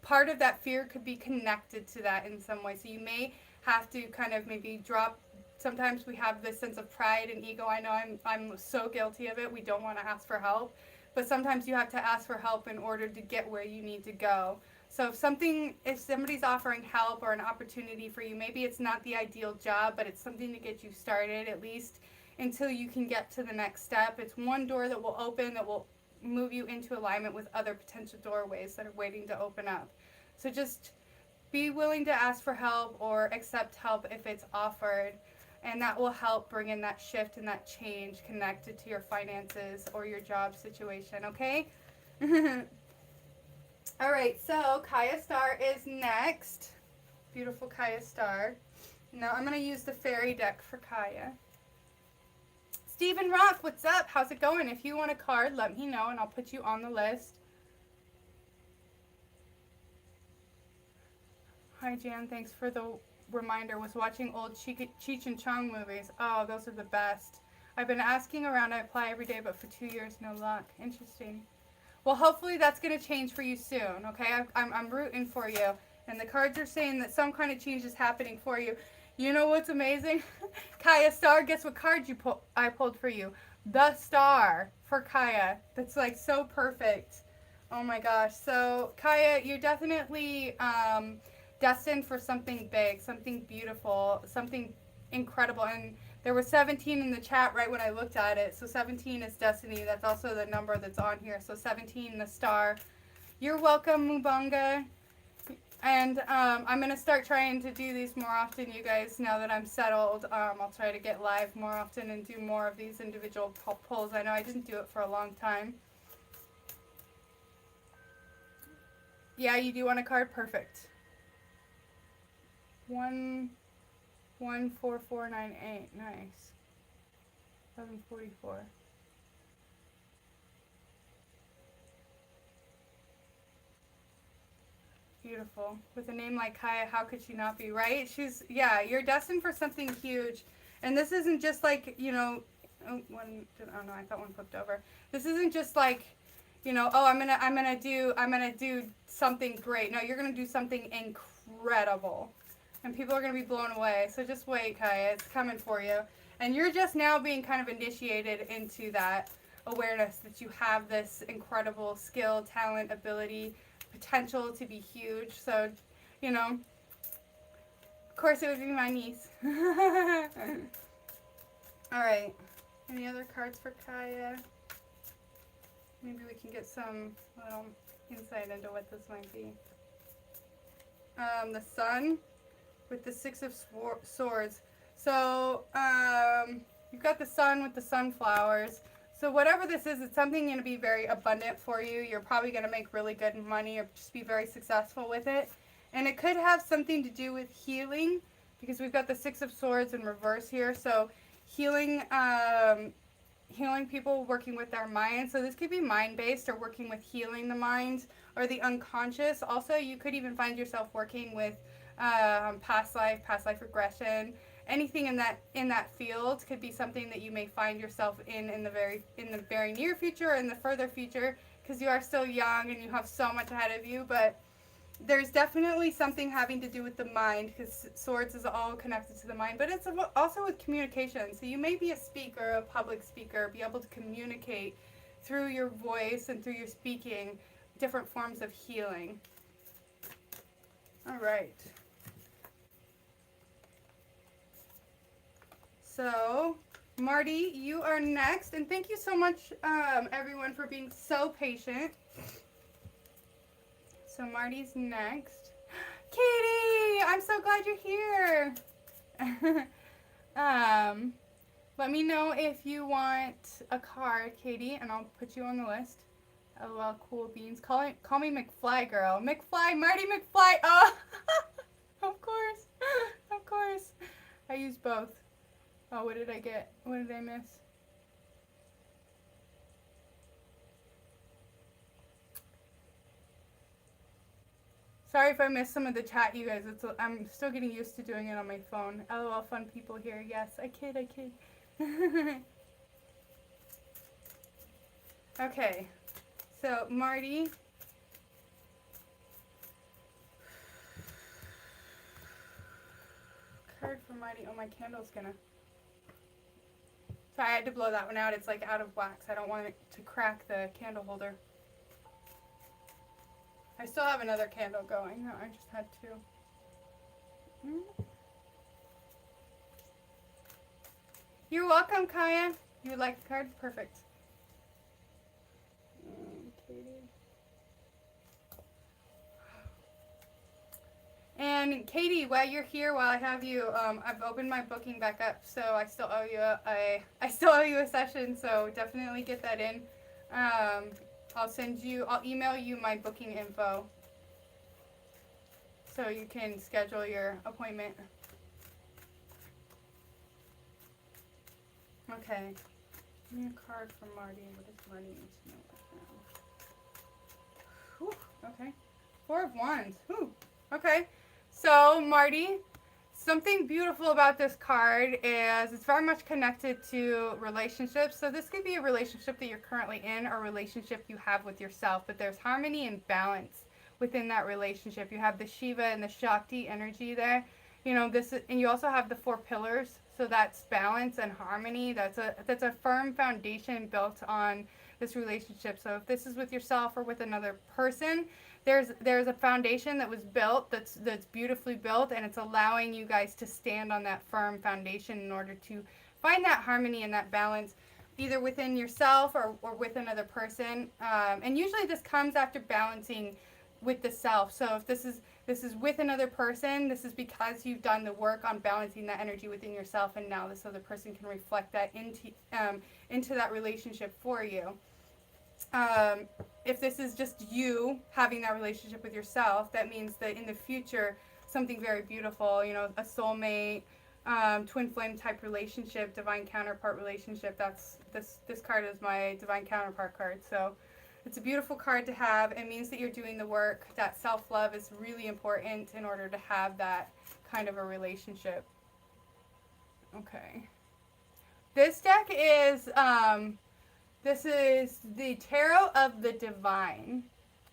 part of that fear could be connected to that in some way. So you may have to kind of maybe drop. Sometimes we have this sense of pride and ego. I know I'm so guilty of it. We don't want to ask for help. But sometimes you have to ask for help in order to get where you need to go. So if somebody's offering help or an opportunity for you, maybe it's not the ideal job, but it's something to get you started at least until you can get to the next step. It's one door that will open that will move you into alignment with other potential doorways that are waiting to open up. So just be willing to ask for help or accept help if it's offered. And that will help bring in that shift and that change connected to your finances or your job situation, okay? All right, so Kaya Star is next. Beautiful Kaya Star. Now I'm going to use the fairy deck for Kaya. Stephen Rock, what's up? How's it going? If you want a card, let me know and I'll put you on the list. Hi, Jan. Thanks for the reminder. Was watching old Cheech and Chong movies. Oh, those are the best. I've been asking around. I apply every day, but for 2 years, no luck. Interesting. Well, hopefully that's going to change for you soon, okay? I'm rooting for you. And the cards are saying that some kind of change is happening for you. You know what's amazing? Kaya Star, guess what card I pulled for you? The Star for Kaya. That's like so perfect. Oh my gosh. So, Kaya, you're definitely destined for something big, something beautiful, something incredible. And there was 17 in the chat right when I looked at it. So 17 is destiny. That's also the number that's on here. So 17, the star. You're welcome, Mubanga. And I'm going to start trying to do these more often, you guys, now that I'm settled. I'll try to get live more often and do more of these individual pulls. I know I didn't do it for a long time. Yeah, you do want a card? Perfect. 14498. Nice. 1144. Beautiful. With a name like Kaya, how could she not be, right? Yeah, you're destined for something huge. And this isn't just like, you know, oh no, I thought one flipped over. This isn't just like, you know, oh, I'm gonna do something great. No, you're gonna do something incredible. And people are gonna be blown away. So just wait, Kaya, it's coming for you. And you're just now being kind of initiated into that awareness that you have this incredible skill, talent, ability, potential to be huge. So, you know, of course it would be my niece. Alright. Any other cards for Kaya? Maybe we can get some little insight into what this might be. The Sun with the Six of Swords. So, you've got the Sun with the sunflowers. So whatever this is, it's something going to be very abundant for you. You're probably going to make really good money or just be very successful with it. And it could have something to do with healing, because we've got the Six of Swords in reverse here. So healing, healing people working with their mind. So this could be mind-based or working with healing the mind or the unconscious. Also, you could even find yourself working with past life regression. Anything in that field could be something that you may find yourself in the very near future or in the further future, because you are still young and you have so much ahead of you. But there's definitely something having to do with the mind, because swords is all connected to the mind, but it's also with communication. So you may be a speaker, a public speaker, be able to communicate through your voice and through your speaking different forms of healing. All right. So, Marty, you are next. And thank you so much, everyone, for being so patient. So, Marty's next. Katie, I'm so glad you're here. Let me know if you want a card, Katie, and I'll put you on the list. LOL, cool beans. Call me McFly girl. McFly, Marty McFly. Oh, of course. Of course. I use both. Oh, what did I get? What did I miss? Sorry if I missed some of the chat, you guys. I'm still getting used to doing it on my phone. LOL, fun people here. Yes, I kid. Okay. So, Marty. Card for Marty. Oh, my candle's gonna... So I had to blow that one out. It's like out of wax. I don't want it to crack the candle holder. I still have another candle going. No, I just had two. You're welcome, Kaya. You would like the card? Perfect. Katie. And Katie, while you're here, while I have you, I've opened my booking back up, so I still owe you a session. So definitely get that in. I'll email you my booking info, so you can schedule your appointment. Okay. Give me a card from Marty. What does Marty need to know right now? Whew, okay. 4 of Wands. Whew. Okay. So, Marty, something beautiful about this card is it's very much connected to relationships. So this could be a relationship that you're currently in or a relationship you have with yourself, but there's harmony and balance within that relationship. You have the Shiva and the Shakti energy there. You know, this is, and you also have the 4 pillars. So that's balance and harmony. That's a firm foundation built on this relationship. So if this is with yourself or with another person, there's a foundation that was built that's beautifully built, and it's allowing you guys to stand on that firm foundation in order to find that harmony and that balance either within yourself or with another person. And usually this comes after balancing with the self. So if this is with another person, this is because you've done the work on balancing that energy within yourself, and now this other person can reflect that into that relationship for you. If this is just you having that relationship with yourself, that means that in the future, something very beautiful, you know, a soulmate, twin flame type relationship, divine counterpart relationship. That's this card is my divine counterpart card. So it's a beautiful card to have. It means that you're doing the work. That self-love is really important in order to have that kind of a relationship. Okay. This deck is this is the Tarot of the Divine.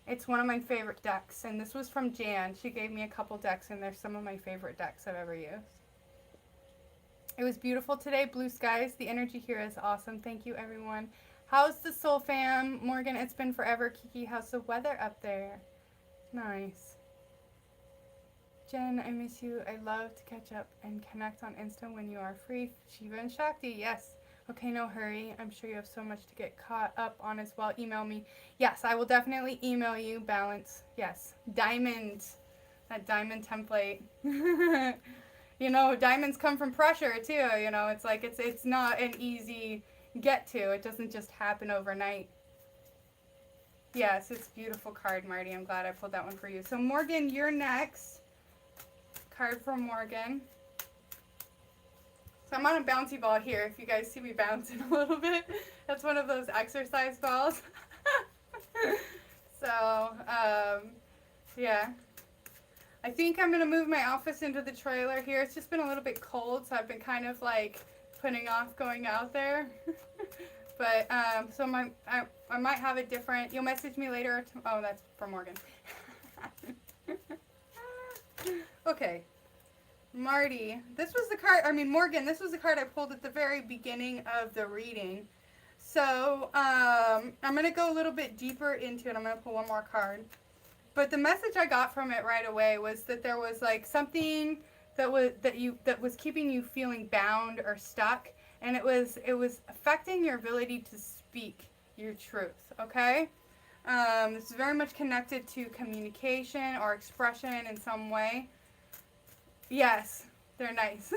It's one of my favorite decks, and this was from Jan. She gave me a couple decks, and they're some of my favorite decks I've ever used. It was beautiful today. Blue skies. The energy here is awesome. Thank you, everyone. How's the Soul Fam? Morgan, it's been forever. Kiki, how's the weather up there? Nice. Jen, I miss you. I love to catch up and connect on Insta when you are free. Shiva and Shakti, yes. Okay, no hurry. I'm sure you have so much to get caught up on as well. Email me. Yes, I will definitely email you. Balance. Yes. Diamond. That diamond template. You know, diamonds come from pressure too. You know, it's like it's not an easy get to. It doesn't just happen overnight. Yes, it's a beautiful card, Marty. I'm glad I pulled that one for you. So Morgan, you're next. Card from Morgan. So I'm on a bouncy ball here, if you guys see me bouncing a little bit. That's one of those exercise balls. So, yeah. I think I'm going to move my office into the trailer here. It's just been a little bit cold, so I've been kind of like putting off going out there. But, so I might have a different, you'll message me later. Oh, that's from Morgan. Okay. Marty, this was the card, Morgan, this was the card I pulled at the very beginning of the reading. So, I'm going to go a little bit deeper into it. I'm going to pull one more card. But the message I got from it right away was that there was like something that was keeping you feeling bound or stuck, and it was affecting your ability to speak your truth, okay? This is very much connected to communication or expression in some way. Yes, they're nice.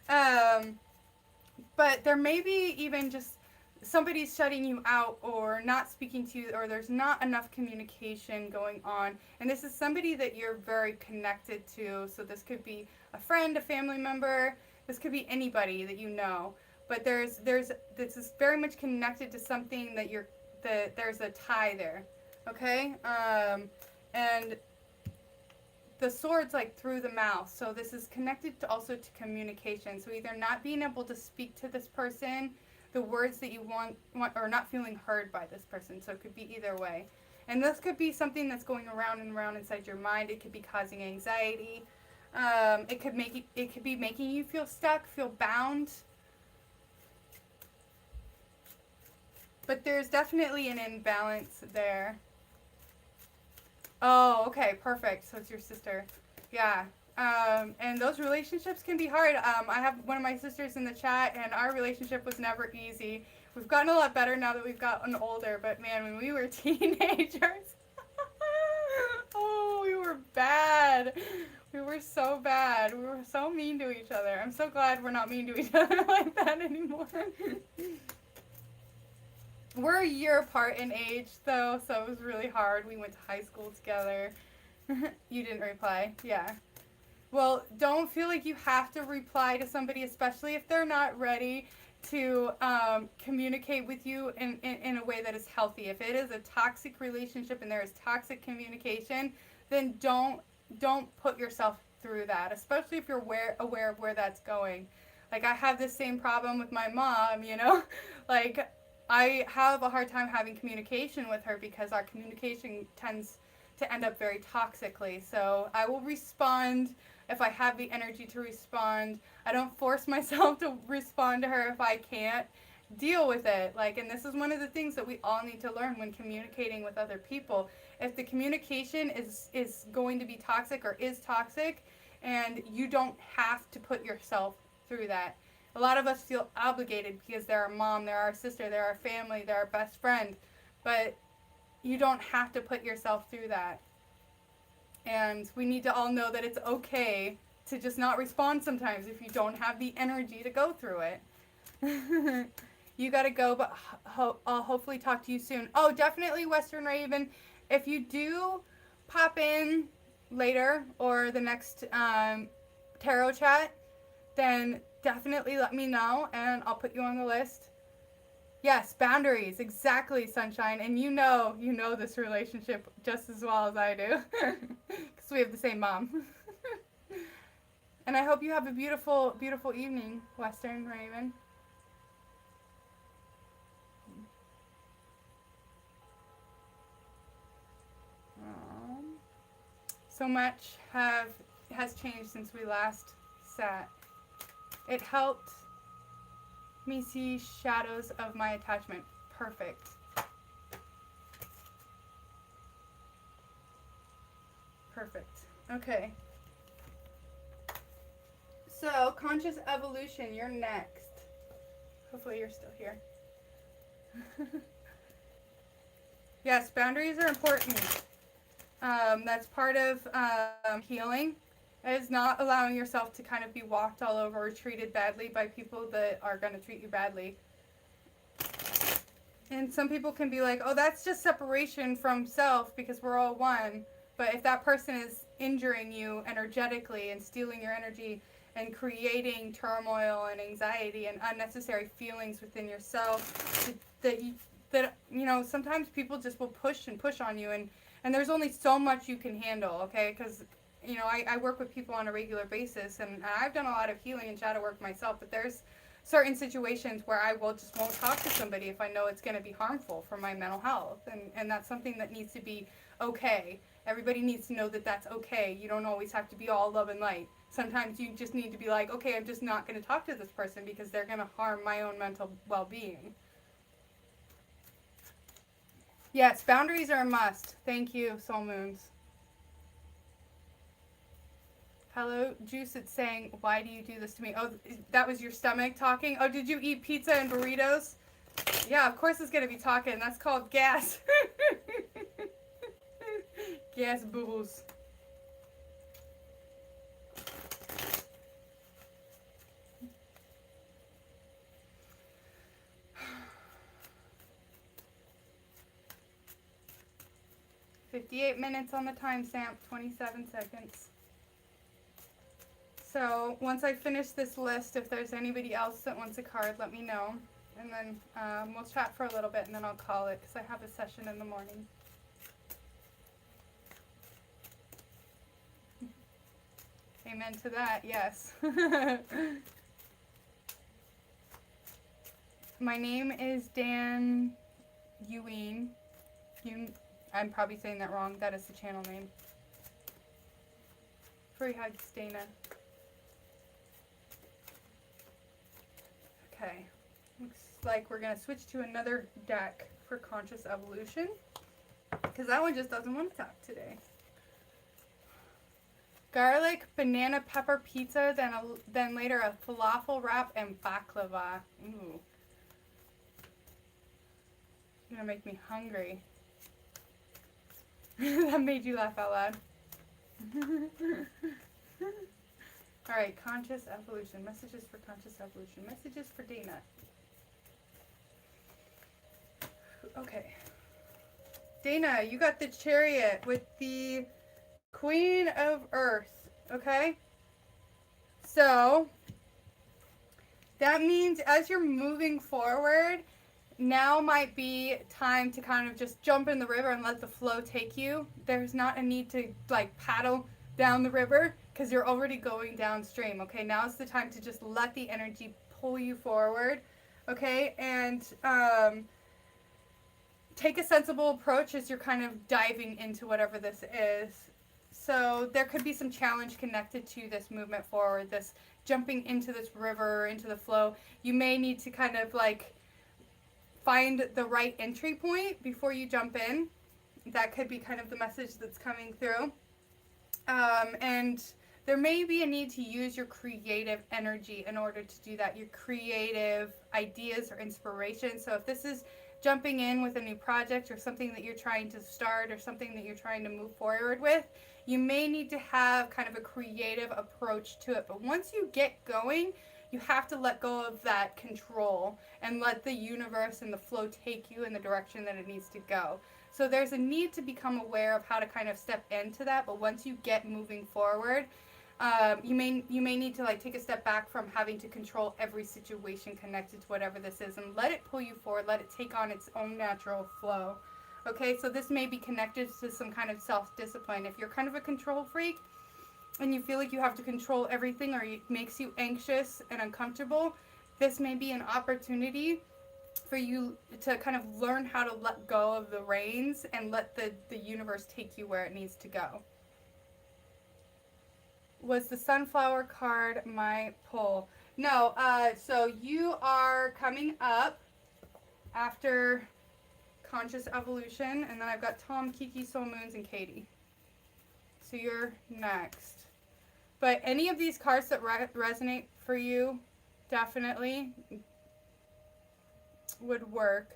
But there may be even just somebody's shutting you out or not speaking to you, or there's not enough communication going on. And this is somebody that you're very connected to. So this could be a friend, a family member. This could be anybody that you know. But this is very much connected to something that there's a tie there. Okay? And the sword's like through the mouth, so this is connected also to communication. So either not being able to speak to this person the words that you want, or not feeling heard by this person. So it could be either way. And this could be something that's going around and around inside your mind. It could be causing anxiety. It could be making you feel stuck, feel bound. But there's definitely an imbalance there. Oh, okay, perfect. So it's your sister. Yeah. And those relationships can be hard. I have one of my sisters in the chat, and our relationship was never easy. We've gotten a lot better now that we've gotten older, but man, when we were teenagers, oh, we were bad. We were so bad. We were so mean to each other. I'm so glad we're not mean to each other like that anymore. We're a year apart in age, though, so it was really hard. We went to high school together. You didn't reply. Yeah. Well, don't feel like you have to reply to somebody, especially if they're not ready. to communicate with you in a way that is healthy. If it is a toxic relationship and there is toxic communication, then don't put yourself through that, especially if you're aware of where that's going. Like, I have this same problem with my mom, you know? Like, I have a hard time having communication with her because our communication tends to end up very toxically. So I will respond if I have the energy to respond. I don't force myself to respond to her if I can't. Deal with it. Like, and this is one of the things that we all need to learn when communicating with other people. If the communication is going to be toxic or is toxic, and you don't have to put yourself through that. A lot of us feel obligated because they're our mom, they're our sister, they're our family, they're our best friend, but you don't have to put yourself through that. And we need to all know that it's okay to just not respond sometimes if you don't have the energy to go through it. You gotta go, but I'll hopefully talk to you soon. Oh, definitely, Western Raven. If you do pop in later or the next tarot chat, then definitely let me know and I'll put you on the list. Yes, boundaries, exactly, Sunshine. And you know this relationship just as well as I do because we have the same mom. And I hope you have a beautiful, beautiful evening, Western Raven. So much has changed since we last sat. It helped me see shadows of my attachment. Perfect. Perfect. Okay. So, conscious evolution, you're next. Hopefully you're still here. Yes, boundaries are important. That's part of healing. It is not allowing yourself to kind of be walked all over or treated badly by people that are going to treat you badly. And some people can be like, oh, that's just separation from self because we're all one. But if that person is injuring you energetically and stealing your energy and creating turmoil and anxiety and unnecessary feelings within yourself, that you know, sometimes people just will push and push on you, and there's only so much you can handle, okay? Because, you know, I work with people on a regular basis, and I've done a lot of healing and shadow work myself, but there's certain situations where I won't talk to somebody if I know it's going to be harmful for my mental health, and that's something that needs to be okay. Everybody needs to know that that's okay. You don't always have to be all love and light. Sometimes you just need to be like, okay, I'm just not going to talk to this person because they're going to harm my own mental well-being. Yes, boundaries are a must. Thank you, Soul Moons. Hello, Juice, it's saying, why do you do this to me? Oh, that was your stomach talking? Oh, did you eat pizza and burritos? Yeah, of course it's going to be talking. That's called gas. Gas bubbles. "58 minutes on the timestamp, 27 seconds. So once I finish this list, if there's anybody else that wants a card, let me know. And then we'll chat for a little bit and then I'll call it because I have a session in the morning. Amen to that, yes. My name is Dan Ewing. I'm probably saying that wrong. That is the channel name. Free hugs, Dana. Okay. Looks like we're going to switch to another deck for Conscious Evolution. Because that one just doesn't want to talk today. Garlic, banana, pepper pizza, then later a falafel wrap and baklava. Ooh. You're going to make me hungry. That made you laugh out loud. Alright, Conscious Evolution. Messages for Conscious Evolution. Messages for Dana. Okay. Dana, you got the Chariot with the Queen of Earth. Okay? So, That means as you're moving forward, now might be time to kind of just jump in the river and let the flow take you. There's not a need to like paddle down the river because you're already going downstream. Okay, now is the time to just let the energy pull you forward. Okay, and take a sensible approach as you're kind of diving into whatever this is. So there could be some challenge connected to this movement forward, this jumping into this river, into the flow. You may need to kind of like find the right entry point before you jump in. That could be kind of the message that's coming through. And there may be a need to use your creative energy in order to do that, your creative ideas or inspiration. So if this is jumping in with a new project or something that you're trying to start or something that you're trying to move forward with, you may need to have kind of a creative approach to it. But once you get going, you have to let go of that control and let the universe and the flow take you in the direction that it needs to go. So there's a need to become aware of how to kind of step into that. But once you get moving forward, you may need to like take a step back from having to control every situation connected to whatever this is and let it pull you forward, let it take on its own natural flow. Okay, so this may be connected to some kind of self-discipline. If you're kind of a control freak and you feel like you have to control everything or it makes you anxious and uncomfortable, this may be an opportunity for you to kind of learn how to let go of the reins and let the universe take you where it needs to go. Was the sunflower card my pull? No, so you are coming up after Conscious Evolution, and then I've got Tom, Kiki, Soul Moons, and Katie. So you're next. But any of these cards that resonate for you definitely would work.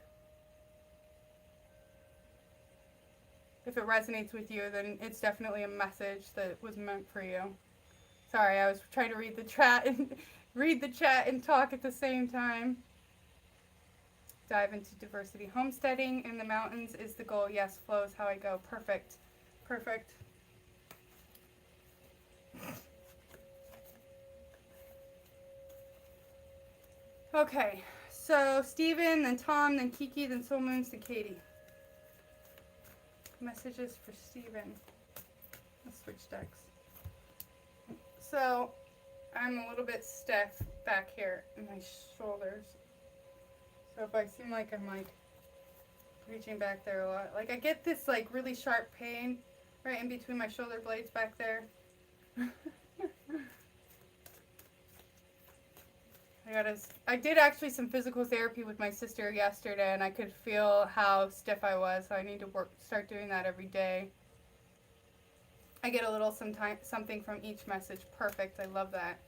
If it resonates with you, then it's definitely a message that was meant for you. Sorry, I was trying to read the chat and talk at the same time. Dive into diversity. Homesteading in the mountains is the goal. Yes, flow is how I go. Perfect. Perfect. Okay, so Steven, then Tom, then Kiki, then Soul Moons, then Katie. Messages for Steven. Let's switch decks. So, I'm a little bit stiff back here in my shoulders. So if I seem like I'm like reaching back there a lot, like I get this like really sharp pain right in between my shoulder blades back there. I did actually some physical therapy with my sister yesterday, and I could feel how stiff I was. So I need to start doing that every day. I get a little something from each message. Perfect. I love that.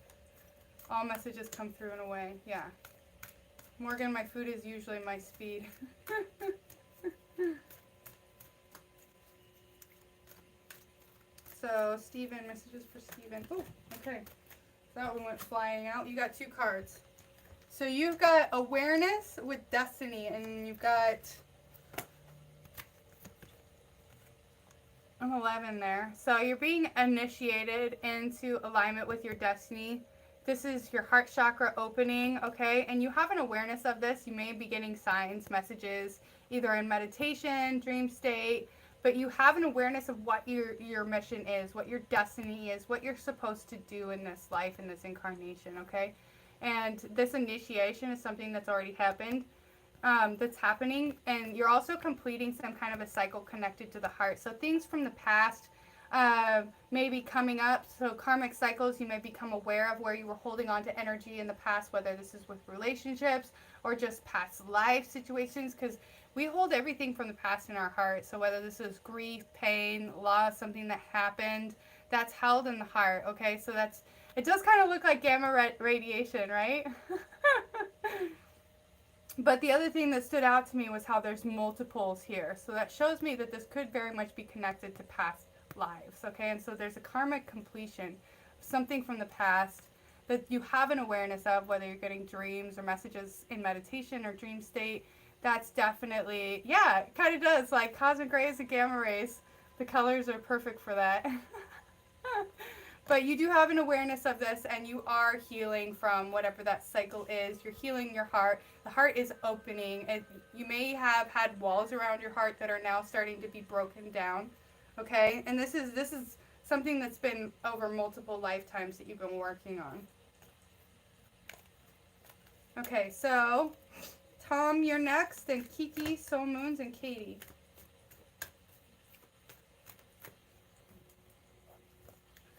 All messages come through in a way. Yeah. Morgan, my food is usually my speed. So, Steven, messages for Steven. Oh, okay. That one went flying out. You got 2 cards. So you've got awareness with destiny, and you've got an 11 there. So you're being initiated into alignment with your destiny. This is your heart chakra opening, okay? And you have an awareness of this. You may be getting signs, messages, either in meditation, dream state, but you have an awareness of what your mission is, what your destiny is, what you're supposed to do in this life, in this incarnation, okay? And this initiation is something that's already happened, that's happening, and you're also completing some kind of a cycle connected to the heart. So things from the past may be coming up. So karmic cycles, you may become aware of where you were holding on to energy in the past, whether this is with relationships or just past life situations, because we hold everything from the past in our heart. So whether this is grief, pain, loss, something that happened, that's held in the heart, okay? So it does kind of look like gamma radiation, right? But the other thing that stood out to me was how there's multiples here. So that shows me that this could very much be connected to past lives, okay? And so there's a karmic completion, something from the past that you have an awareness of, whether you're getting dreams or messages in meditation or dream state. That's definitely, yeah, it kind of does, like cosmic rays and gamma rays. The colors are perfect for that. But you do have an awareness of this, and you are healing from whatever that cycle is. You're healing your heart. The heart is opening. And you may have had walls around your heart that are now starting to be broken down. Okay? And this is something that's been over multiple lifetimes that you've been working on. Okay, so Tom, you're next, then Kiki, Soul Moons, and Katie.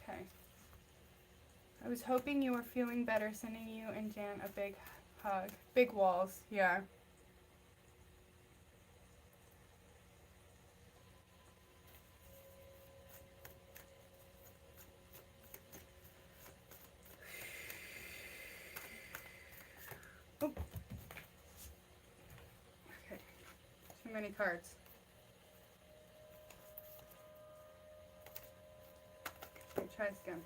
Okay. I was hoping you were feeling better, sending you and Jan a big hug. Big walls, yeah. Oh. Okay, too many cards. Okay, try this again.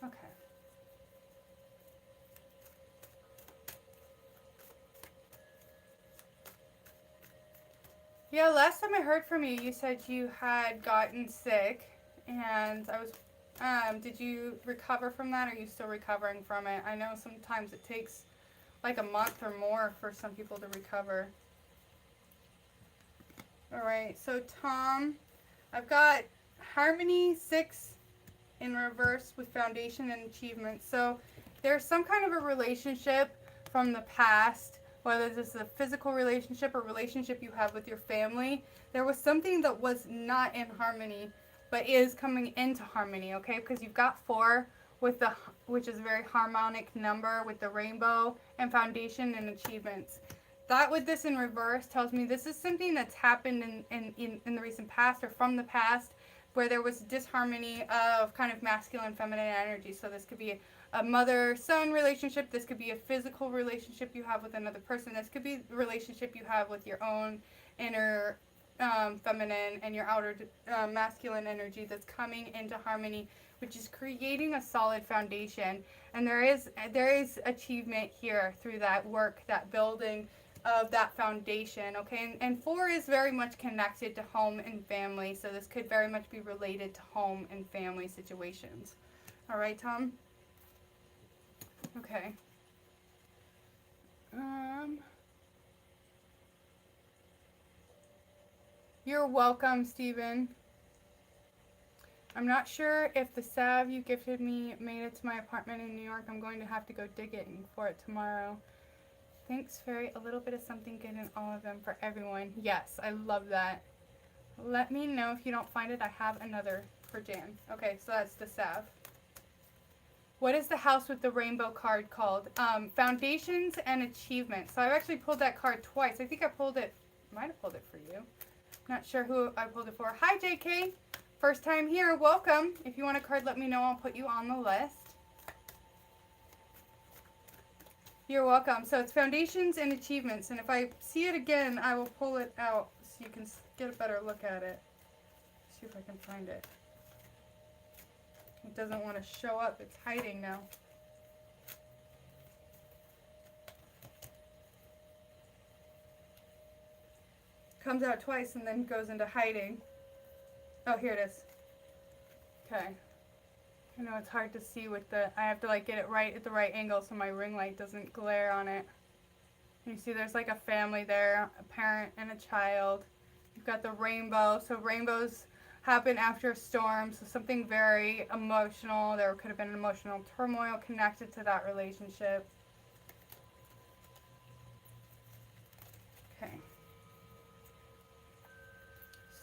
Okay. Yeah, last time I heard from you, you said you had gotten sick, and I was, did you recover from that? Or are you still recovering from it? I know sometimes it takes like a month or more for some people to recover. All right, so Tom, I've got Harmony 6 in reverse with Foundation and Achievement. So there's some kind of a relationship from the past, whether this is a physical relationship or relationship you have with your family. There was something that was not in harmony, but is coming into harmony, okay? Because you've got 4 with the, which is a very harmonic number with the rainbow, and Foundation and Achievements. That with this in reverse tells me this is something that's happened in the recent past or from the past, where there was disharmony of kind of masculine and feminine energy. So this could be a mother-son relationship. This could be a physical relationship you have with another person. This could be a relationship you have with your own inner feminine and your outer masculine energy that's coming into harmony, which is creating a solid foundation. And there is achievement here through that work, that building of that foundation, okay? And 4 is very much connected to home and family, so this could very much be related to home and family situations. All right, Tom? Okay. You're welcome, Stephen. I'm not sure if the salve you gifted me made it to my apartment in New York. I'm going to have to go digging for it tomorrow. Thanks, Fairy. A little bit of something good in all of them for everyone. Yes, I love that. Let me know if you don't find it. I have another for Jan. Okay, so that's the salve. What is the house with the rainbow card called? Foundations and Achievements. So I've actually pulled that card twice. I think I might have pulled it for you. Not sure who I pulled it for. Hi, JK. First time here. Welcome. If you want a card, let me know. I'll put you on the list. You're welcome. So it's Foundations and Achievements. And if I see it again, I will pull it out so you can get a better look at it. See if I can find it. It doesn't want to show up. It's hiding now. Comes out twice and then goes into hiding. Oh, here it is. Okay. I know it's hard to see with I have to like get it right at the right angle so my ring light doesn't glare on it. You see there's like a family there, a parent and a child. You've got the rainbow. So rainbows happen after a storm, so something very emotional. There could have been an emotional turmoil connected to that relationship. Okay.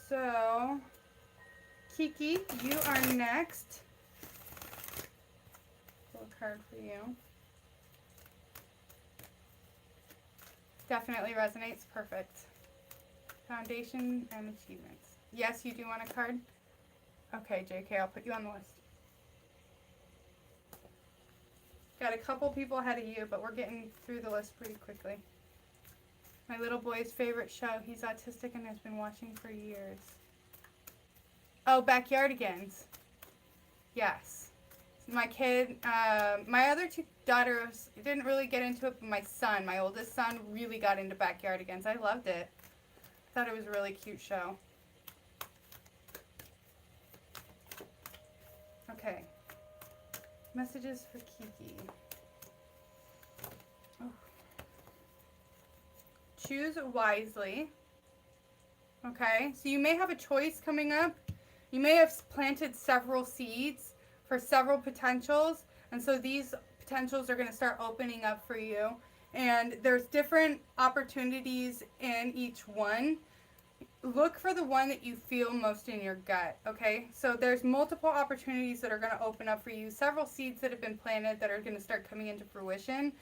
So, Kiki, you are next. Pull a card for you. Definitely resonates. Perfect. Foundation and Achievements. Yes, you do want a card? Okay, JK, I'll put you on the list. Got a couple people ahead of you, but we're getting through the list pretty quickly. My little boy's favorite show. He's autistic and has been watching for years. Oh, Backyardigans. Yes. My kid, my other 2 daughters didn't really get into it, but my son, my oldest son, really got into Backyardigans. I loved it. Thought it was a really cute show. Okay. Messages for Kiki. Oh. Choose wisely. Okay, so you may have a choice coming up. You may have planted several seeds for several potentials, and so these potentials are going to start opening up for you. And there's different opportunities in each one. Look for the one that you feel most in your gut, okay? So there's multiple opportunities that are going to open up for you, several seeds that have been planted that are going to start coming into fruition.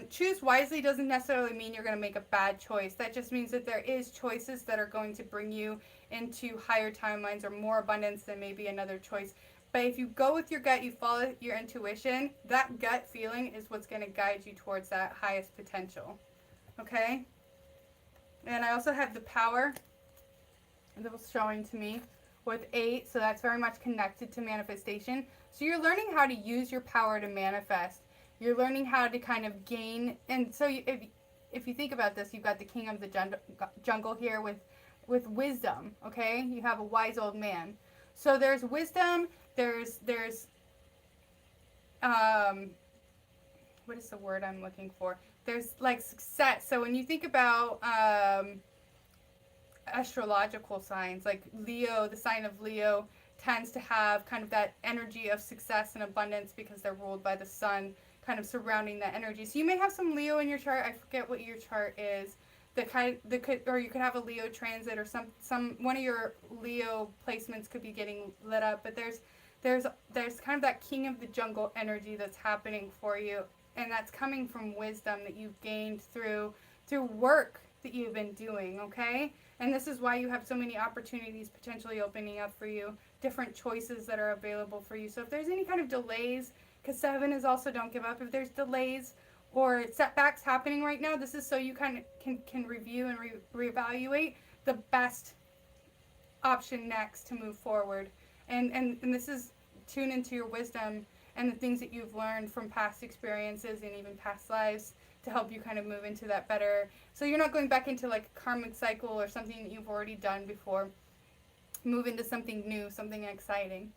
Choose wisely doesn't necessarily mean you're going to make a bad choice. That just means that there is choices that are going to bring you into higher timelines or more abundance than maybe another choice. But if you go with your gut, you follow your intuition, that gut feeling is what's going to guide you towards that highest potential. Okay? And I also have the power that was showing to me with 8, so that's very much connected to manifestation. So you're learning how to use your power to manifest. You're learning how to kind of gain, and so if you think about this, you've got the king of the jungle here with wisdom, okay? You have a wise old man. So there's wisdom, there's what is the word I'm looking for? There's like success. So when you think about astrological signs, like Leo, the sign of Leo tends to have kind of that energy of success and abundance because they're ruled by the sun, kind of surrounding that energy. So you may have some Leo in your chart. I forget what your chart is. Or you could have a Leo transit, or some one of your Leo placements could be getting lit up. But there's kind of that king of the jungle energy that's happening for you, and that's coming from wisdom that you've gained through work that you've been doing. Okay, and this is why you have so many opportunities potentially opening up for you, different choices that are available for you. So if there's any kind of delays, because 7 is also don't give up. If there's delays or setbacks happening right now, this is so you kind of can review and reevaluate the best option next to move forward. And this is tune into your wisdom and the things that you've learned from past experiences and even past lives to help you kind of move into that better. So you're not going back into like a karmic cycle or something that you've already done before. Move into something new, something exciting.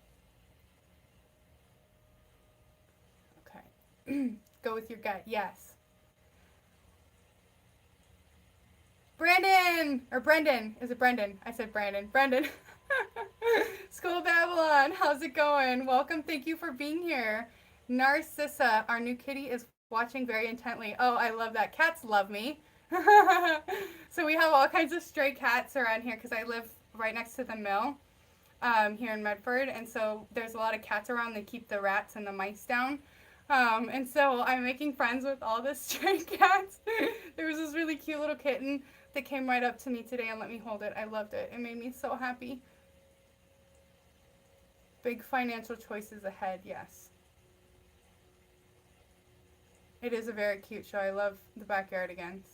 Go with your gut. Yes. Brandon! Or Brendan. Is it Brendan? I said Brandon. Brendan. School of Babylon. How's it going? Welcome. Thank you for being here. Narcissa, our new kitty, is watching very intently. Oh, I love that. Cats love me. So we have all kinds of stray cats around here because I live right next to the mill here in Medford. And so there's a lot of cats around. They keep the rats and the mice down. And so I'm making friends with all the stray cats. There was this really cute little kitten that came right up to me today and let me hold it. I loved it. It made me so happy. Big financial choices ahead, yes. It is a very cute show. I love the backyardigans.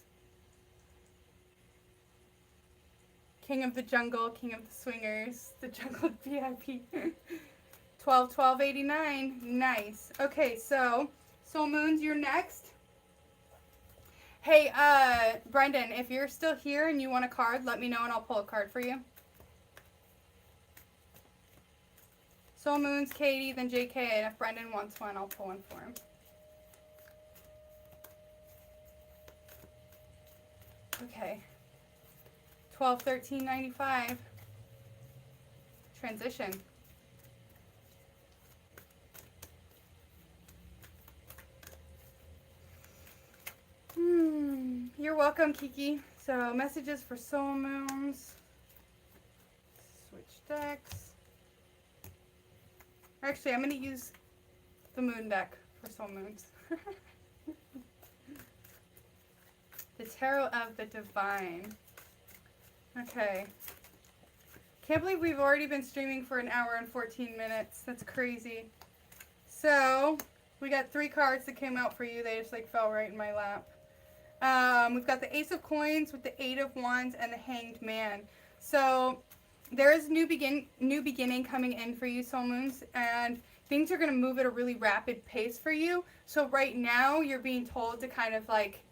King of the jungle, king of the swingers, the jungle VIP. 12/12/89. Nice. Okay, so Soul Moons, you're next. Hey, Brendan, if you're still here and you want a card, let me know and I'll pull a card for you. Soul Moons, Katie, then JK, and if Brendan wants one, I'll pull one for him. Okay. 12/13/95. Transition. You're welcome, Kiki. So, messages for Soul Moons. Switch decks. Actually, I'm going to use the Moon deck for Soul Moons. The Tarot of the Divine. Okay. Can't believe we've already been streaming for an hour and 14 minutes. That's crazy. So, we got 3 cards that came out for you. They just like fell right in my lap. We've got the Ace of Coins with the 8 of Wands and the Hanged Man. So there is new beginning coming in for you, Soul Moons, and things are going to move at a really rapid pace for you. So right now you're being told to kind of like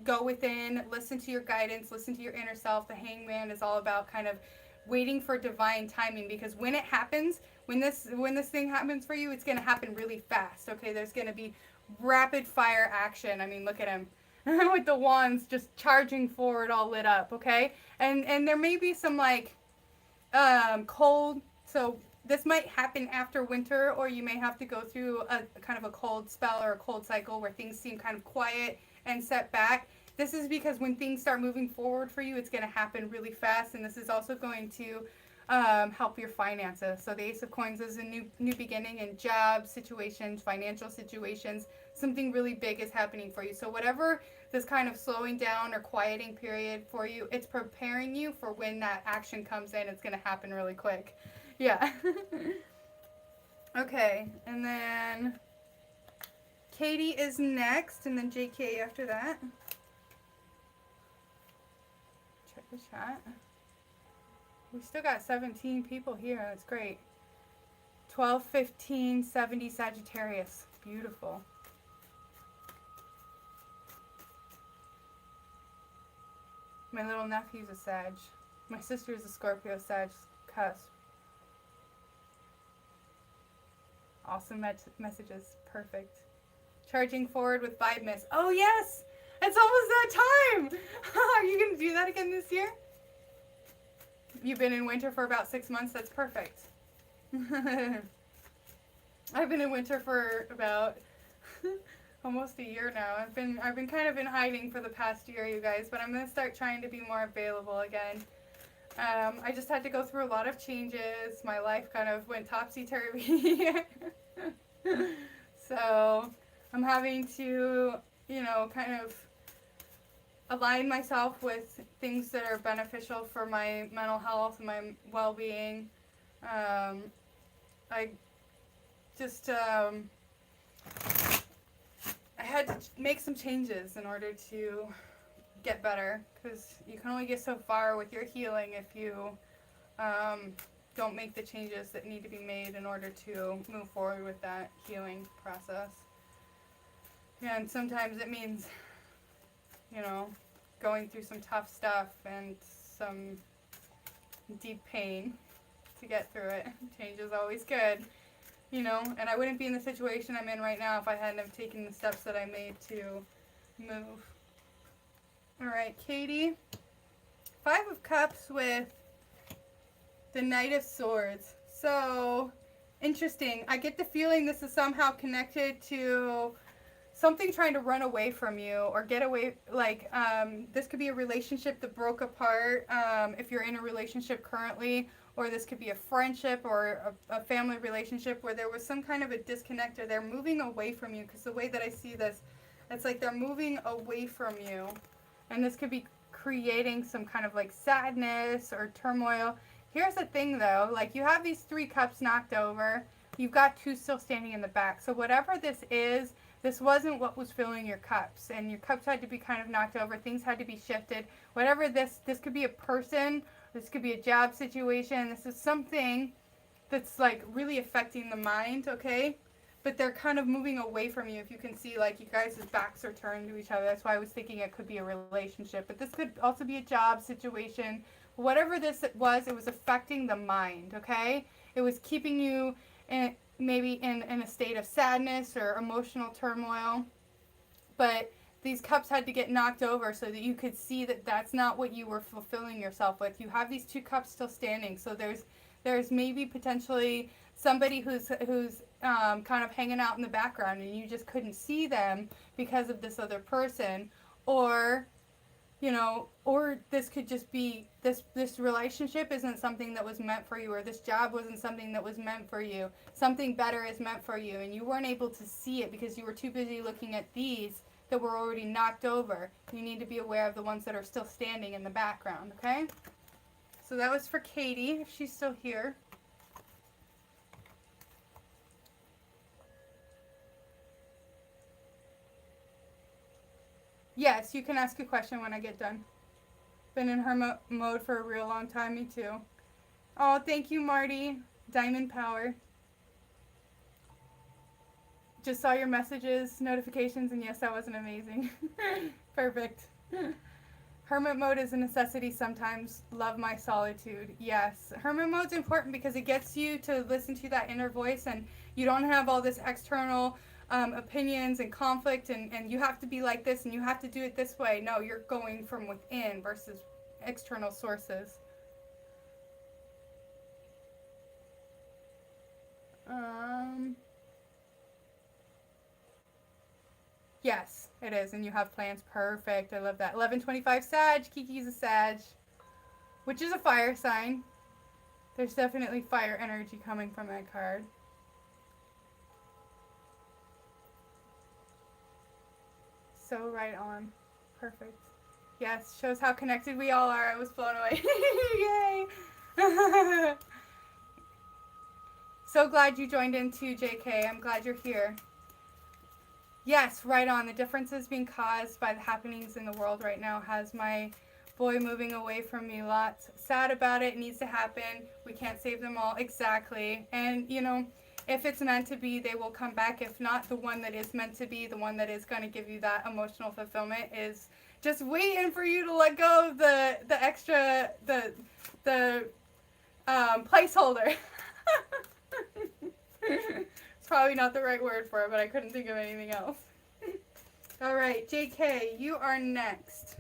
go within, listen to your guidance, listen to your inner self. The Hangman is all about kind of waiting for divine timing, because when it happens, when this thing happens for you, it's going to happen really fast. Okay, there's going to be rapid fire action. I mean, look at him with the wands just charging forward, all lit up. Okay, and there may be some like cold. So this might happen after winter, or you may have to go through a kind of a cold spell or a cold cycle where things seem kind of quiet and set back. This is because when things start moving forward for you, it's going to happen really fast, and this is also going to help your finances. So the Ace of Coins is a new beginning in job situations, financial situations. Something really big is happening for you. So whatever this kind of slowing down or quieting period for you, it's preparing you for when that action comes in. It's going to happen really quick. Yeah. Okay, and then Katie is next, and then JK after that. Check the chat. We still got 17 people here. That's great. 12, 15, 70 Sagittarius. Beautiful. My little nephew's a Sag. My sister's a Scorpio Sag cusp. Awesome messages. Perfect. Charging forward with vibe miss. Oh yes! It's almost that time! Are you going to do that again this year? You've been in winter for about 6 months. That's perfect. I've been in winter for about almost a year now. I've been kind of in hiding for the past year, you guys, but I'm going to start trying to be more available again. I just had to go through a lot of changes. My life kind of went topsy-turvy. So I'm having to, kind of align myself with things that are beneficial for my mental health and my well-being. I just, I had to make some changes in order to get better, because you can only get so far with your healing if you don't make the changes that need to be made in order to move forward with that healing process. Yeah, and sometimes it means, going through some tough stuff and some deep pain to get through it. Change is always good, and I wouldn't be in the situation I'm in right now if I hadn't have taken the steps that I made to move. All right, Katie. 5 of Cups with the Knight of Swords. So, interesting. I get the feeling this is somehow connected to something trying to run away from you or get away. Like, this could be a relationship that broke apart if you're in a relationship currently, or this could be a friendship or a family relationship where there was some kind of a disconnect, or they're moving away from you, because the way that I see this, it's like they're moving away from you. And this could be creating some kind of like sadness or turmoil. Here's the thing though, like you have these 3 cups knocked over. You've got 2 still standing in the back. So whatever this is, this wasn't what was filling your cups. And your cups had to be kind of knocked over. Things had to be shifted. Whatever this could be a person. This could be a job situation. This is something that's like really affecting the mind, okay? But they're kind of moving away from you. If you can see, like, you guys' backs are turned to each other. That's why I was thinking it could be a relationship. But this could also be a job situation. Whatever this was, it was affecting the mind, okay? It was keeping you maybe in a state of sadness or emotional turmoil. But these cups had to get knocked over so that you could see that that's not what you were fulfilling yourself with. You have these 2 cups still standing. So there's maybe potentially somebody who's kind of hanging out in the background and you just couldn't see them because of this other person, or or this could just be this relationship isn't something that was meant for you, or this job wasn't something that was meant for you. Something better is meant for you, and you weren't able to see it because you were too busy looking at these that were already knocked over. You need to be aware of the ones that are still standing in the background, okay? So that was for Katie, if she's still here. Yes, you can ask a question when I get done. Been in hermit mode for a real long time, me too. Oh, thank you, Marty. Diamond power. Just saw your messages, notifications, and yes, that wasn't amazing. Perfect. Hermit mode is a necessity sometimes. Love my solitude. Yes. Hermit mode's important because it gets you to listen to that inner voice, and you don't have all this external opinions and conflict, and you have to be like this and you have to do it this way. No, you're going from within versus external sources. Yes, it is, and you have plans. Perfect. I love that. 1125 Sag. Kiki's a Sag, which is a fire sign. There's definitely fire energy coming from that card. So right on. Perfect. Yes, shows how connected we all are. I was blown away. Yay! So glad you joined in too, JK. I'm glad you're here. Yes, right on. The differences being caused by the happenings in the world right now has my boy moving away from me lots. Sad about it. It needs to happen. We can't save them all. Exactly. And, you know, if it's meant to be, they will come back. If not, the one that is meant to be, the one that is going to give you that emotional fulfillment is just waiting for you to let go of the extra, the placeholder. It's probably not the right word for it, but I couldn't think of anything else. All right, JK, you are next.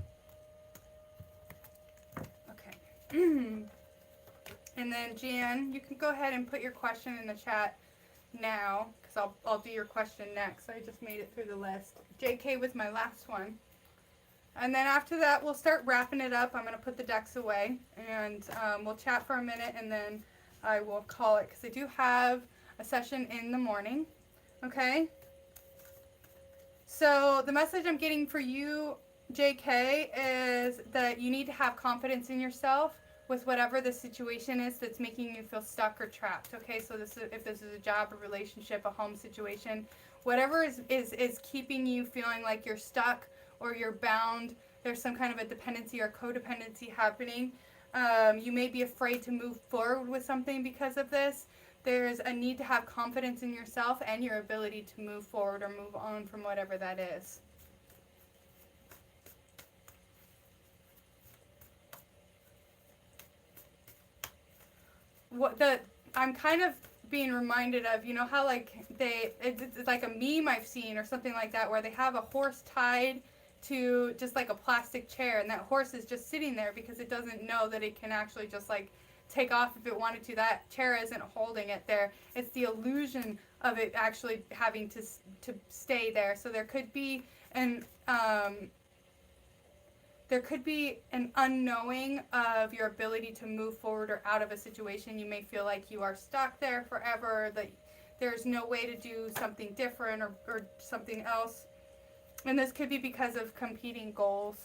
Okay. And then Jan, you can go ahead and put your question in the chat now, because I'll do your question next. I just made it through the list. JK was my last one. And then after that, we'll start wrapping it up. I'm going to put the decks away, and we'll chat for a minute, and then I will call it, because I do have a session in the morning. Okay? So the message I'm getting for you, JK, is that you need to have confidence in yourself with whatever the situation is that's making you feel stuck or trapped. Okay, so if this is a job, a relationship, a home situation, whatever is keeping you feeling like you're stuck or you're bound, there's some kind of a dependency or codependency happening. You may be afraid to move forward with something because of this. There's a need to have confidence in yourself and your ability to move forward or move on from whatever that is. I'm kind of being reminded of, you know how like it's like a meme I've seen or something like that, where they have a horse tied to just like a plastic chair, and that horse is just sitting there because it doesn't know that it can actually just like take off if it wanted to. That chair isn't holding it there. It's the illusion of it actually having to stay there. So there could be an unknowing of your ability to move forward or out of a situation. You may feel like you are stuck there forever, that there's no way to do something different or something else. And this could be because of competing goals.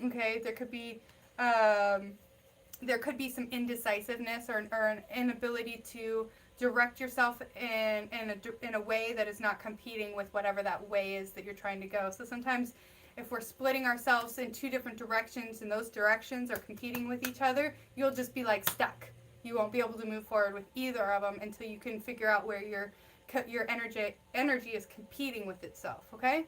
Okay, there could be some indecisiveness or an inability to direct yourself in a way that is not competing with whatever that way is that you're trying to go. So sometimes if we're splitting ourselves in two different directions and those directions are competing with each other, you'll just be like stuck. You won't be able to move forward with either of them until you can figure out where your energy is competing with itself, okay?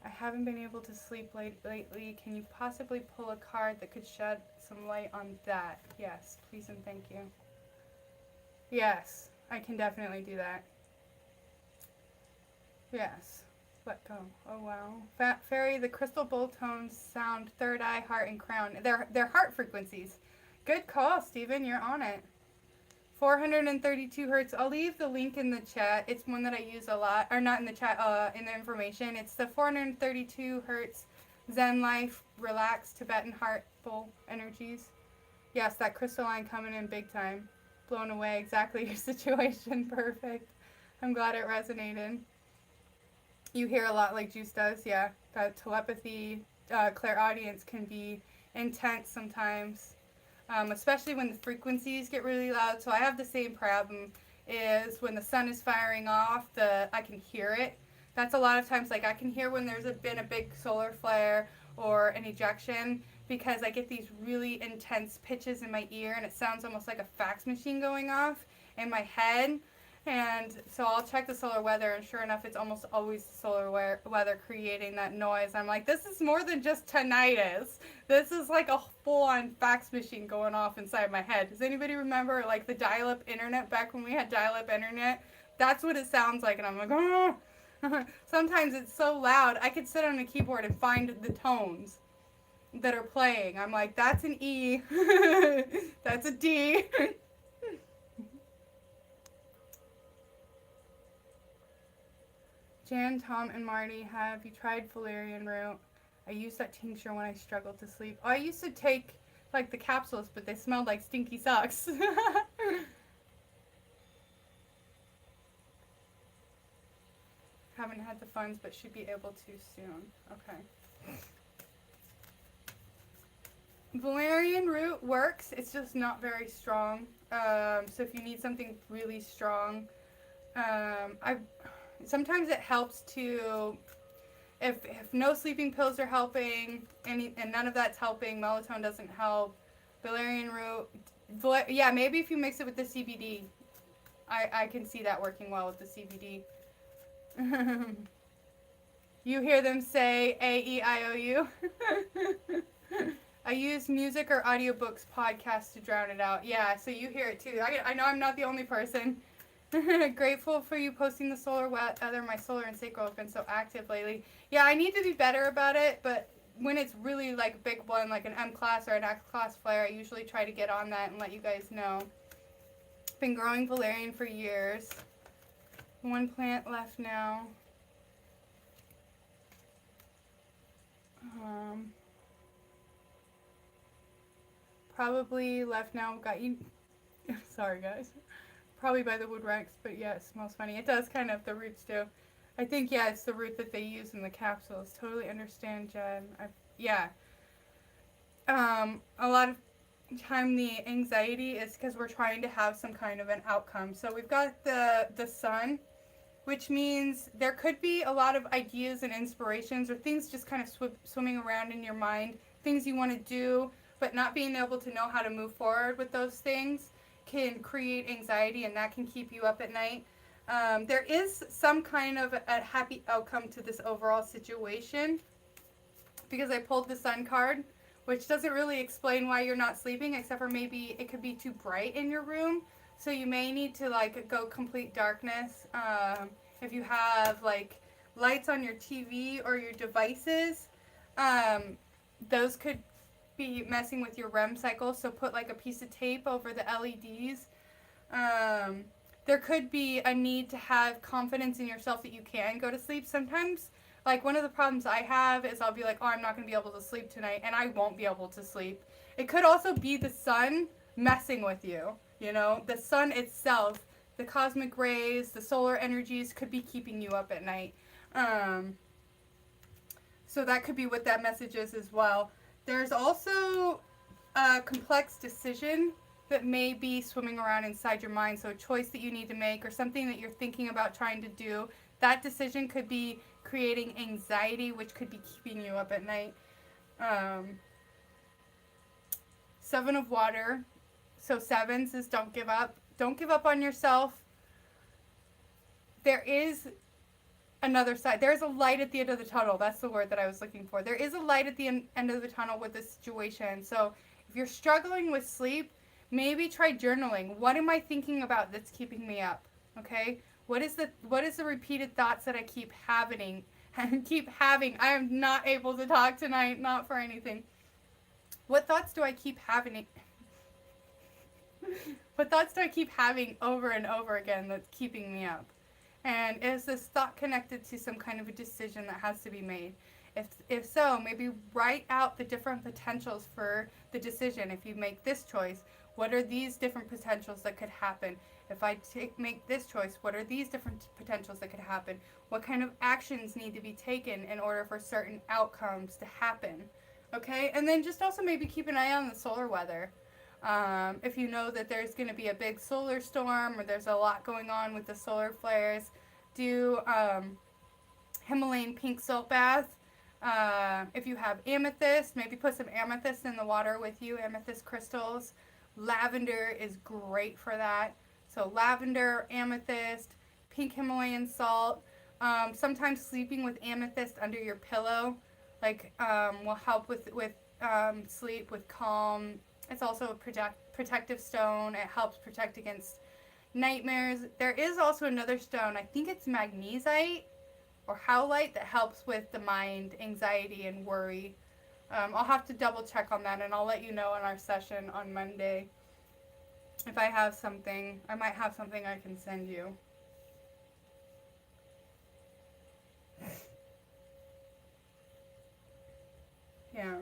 I haven't been able to sleep lately. Can you possibly pull a card that could shed some light on that? Yes, please and thank you. Yes, I can definitely do that. Yes, let go. Oh wow. Fairy, the crystal bowl tones sound third eye, heart, and crown. They're heart frequencies. Good call, Stephen. You're on it. 432 hertz. I'll leave the link in the chat. It's one that I use a lot, or not in the chat, in the information. It's the 432 hertz Zen Life Relax Tibetan Heart Bowl Energies. Yes, that crystalline coming in big time. Blown away. Exactly your situation. Perfect. I'm glad it resonated. You hear a lot like Juice does, yeah. That telepathy, clairaudience can be intense sometimes. Especially when the frequencies get really loud. So I have the same problem, is when the sun is firing off, I can hear it. That's a lot of times, like I can hear when there's been a big solar flare or an ejection, because I get these really intense pitches in my ear and it sounds almost like a fax machine going off in my head. And so I'll check the solar weather, and sure enough, it's almost always the solar weather creating that noise. I'm like, this is more than just tinnitus. This is like a full-on fax machine going off inside my head. Does anybody remember like the dial-up internet back when we had dial-up internet? That's what it sounds like, and I'm like, oh. Sometimes it's so loud, I could sit on a keyboard and find the tones that are playing. I'm like, that's an E. That's a D. Jan, Tom, and Marty, have you tried valerian root? I use that tincture when I struggle to sleep. Oh, I used to take like the capsules, but they smelled like stinky socks. Haven't had the funds, but should be able to soon. Okay. Valerian root works. It's just not very strong. So if you need something really strong, sometimes it helps to, if no sleeping pills are helping, and none of that's helping, melatonin doesn't help, valerian root, yeah, maybe if you mix it with the CBD, I can see that working well with the CBD. You hear them say A-E-I-O-U? I use music or audiobooks, podcasts to drown it out. Yeah, so you hear it too. I know I'm not the only person. Grateful for you posting the solar weather. My solar and sacral have been so active lately. Yeah, I need to be better about it, but when it's really like a big one, like an M class or an X class flare, I usually try to get on that and let you guys know. Been growing valerian for years. One plant left now. Probably left now. Got you. Sorry, guys. Probably by the wood wax, but yeah, it smells funny. It does kind of, the roots do. I think, yeah, it's the root that they use in the capsules. Totally understand, Jen. Yeah. A lot of time the anxiety is because we're trying to have some kind of an outcome. So we've got the sun, which means there could be a lot of ideas and inspirations or things just kind of swimming around in your mind, things you want to do, but not being able to know how to move forward with those things can create anxiety, and that can keep you up at night. There is some kind of a happy outcome to this overall situation, because I pulled the sun card, which doesn't really explain why you're not sleeping, except for maybe it could be too bright in your room. So you may need to like go complete darkness. If you have like lights on your TV or your devices, those could be messing with your REM cycle. So put like a piece of tape over the LEDs. There could be a need to have confidence in yourself that you can go to sleep. Sometimes, like one of the problems I have is I'll be like, oh, I'm not going to be able to sleep tonight, and I won't be able to sleep. It could also be the sun messing with you. You know, the sun itself, the cosmic rays, the solar energies could be keeping you up at night. So that could be what that message is as well. There's also a complex decision that may be swimming around inside your mind. So a choice that you need to make or something that you're thinking about trying to do. That decision could be creating anxiety, which could be keeping you up at night. Seven of water. So sevens is don't give up. Don't give up on yourself. There is another side. There's a light at the end of the tunnel. That's the word that I was looking for. There is a light at the end of the tunnel with this situation. So if you're struggling with sleep, maybe try journaling. What am I thinking about that's keeping me up? Okay? What is the repeated thoughts that I keep having? I am not able to talk tonight, not for anything. What thoughts do I keep having? What thoughts do I keep having over and over again that's keeping me up? And is this thought connected to some kind of a decision that has to be made? If so, maybe write out the different potentials for the decision. If you make this choice, what are these different potentials that could happen? If I make this choice, what are these different potentials that could happen? What kind of actions need to be taken in order for certain outcomes to happen? Okay, and then just also maybe keep an eye on the solar weather. If you know that there's going to be a big solar storm or there's a lot going on with the solar flares, do Himalayan pink salt bath. If you have amethyst, maybe put some amethyst in the water with you, amethyst crystals. Lavender is great for that. So lavender, amethyst, pink Himalayan salt. Sometimes sleeping with amethyst under your pillow, will help with sleep, with calm. It's also a protective stone. It helps protect against nightmares. There is also another stone. I think it's magnesite or howlite that helps with the mind, anxiety, and worry. I'll have to double check on that, and I'll let you know in our session on Monday. If I have something, I might have something I can send you. Yeah.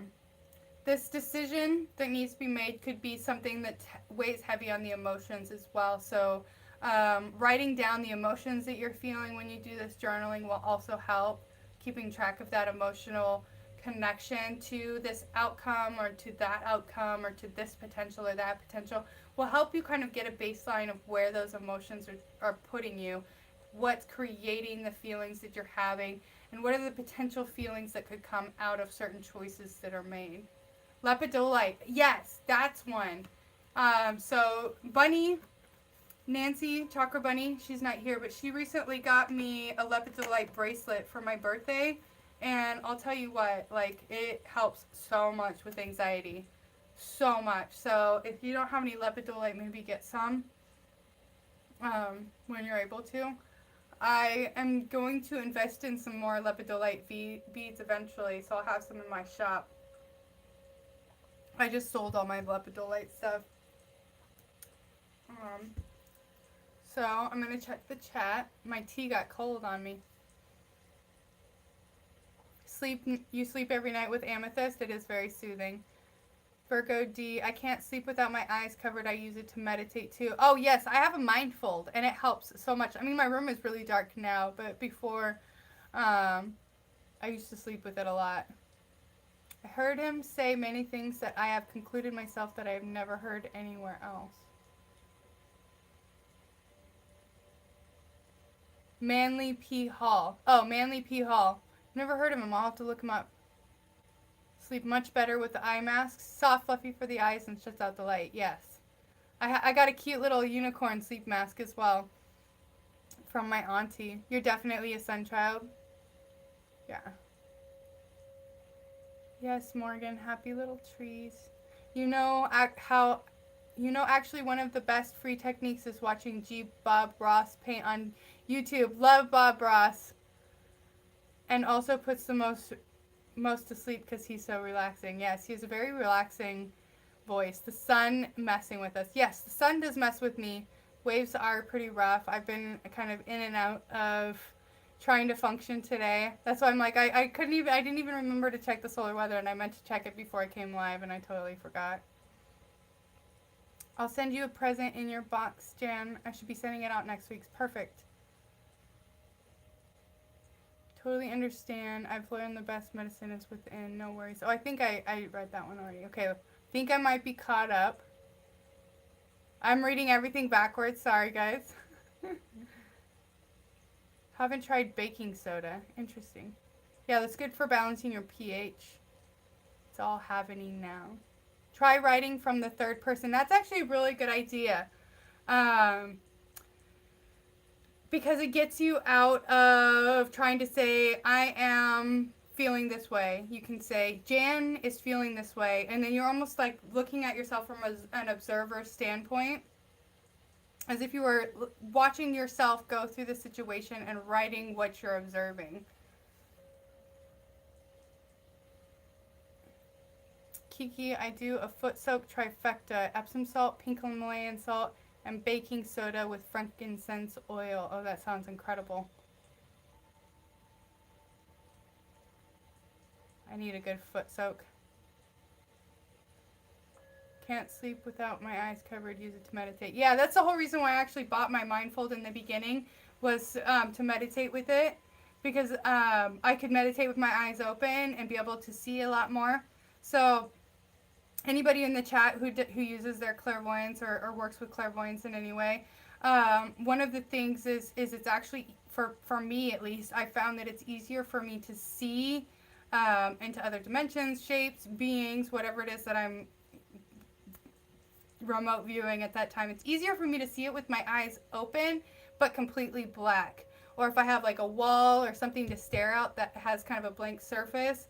This decision that needs to be made could be something that weighs heavy on the emotions as well. So writing down the emotions that you're feeling when you do this journaling will also help. Keeping track of that emotional connection to this outcome or to that outcome or to this potential or that potential will help you kind of get a baseline of where those emotions are putting you, what's creating the feelings that you're having, and what are the potential feelings that could come out of certain choices that are made. Lepidolite. Yes, that's one. So Bunny, Nancy, Chakra Bunny, she's not here, but she recently got me a lepidolite bracelet for my birthday. And I'll tell you what, it helps so much with anxiety. So much. So if you don't have any lepidolite, maybe get some when you're able to. I am going to invest in some more lepidolite beads eventually, so I'll have some in my shop. I just sold all my lepidolite stuff. So I'm going to check the chat. My tea got cold on me. You sleep every night with amethyst. It is very soothing. Virgo D, I can't sleep without my eyes covered. I use it to meditate too. Oh yes, I have a mindfold and it helps so much. I mean, my room is really dark now, but before I used to sleep with it a lot. I heard him say many things that I have concluded myself that I have never heard anywhere else. Manly P. Hall. Oh, Manly P. Hall. Never heard of him. I'll have to look him up. Sleep much better with the eye mask. Soft, fluffy for the eyes and shuts out the light. Yes. I got a cute little unicorn sleep mask as well from my auntie. You're definitely a sun child. Yeah. Yes, Morgan. Happy little trees. Actually one of the best free techniques is watching Bob Ross paint on YouTube. Love Bob Ross. And also puts the most to sleep because he's so relaxing. Yes, he has a very relaxing voice. The sun messing with us. Yes, the sun does mess with me. Waves are pretty rough. I've been kind of in and out of trying to function today. That's why I'm like, I didn't even remember to check the solar weather, and I meant to check it before I came live, and I totally forgot. I'll send you a present in your box, Jan. I should be sending it out next week. Perfect. Totally understand. I've learned the best medicine is within. No worries. Oh, I think I read that one already. Okay. I think I might be caught up. I'm reading everything backwards. Sorry, guys. Haven't tried baking soda. Interesting. Yeah, that's good for balancing your pH. It's all happening now. Try writing from the third person. That's actually a really good idea. Because it gets you out of trying to say, I am feeling this way. You can say, Jan is feeling this way. And then you're almost like looking at yourself from an observer standpoint. As if you were watching yourself go through the situation and writing what you're observing. Kiki, I do a foot soak trifecta. Epsom salt, pink Himalayan salt, and baking soda with frankincense oil. Oh, that sounds incredible. I need a good foot soak. Can't sleep without my eyes covered. Use it to meditate. Yeah, that's the whole reason why I actually bought my mindfold in the beginning, was to meditate with it. Because I could meditate with my eyes open and be able to see a lot more. So anybody in the chat who uses their clairvoyance or works with clairvoyance in any way, one of the things is it's actually for me at least, I found that it's easier for me to see into other dimensions, shapes, beings, whatever it is that I'm remote viewing at that time. It's easier for me to see it with my eyes open but completely black. Or if I have like a wall or something to stare out that has kind of a blank surface,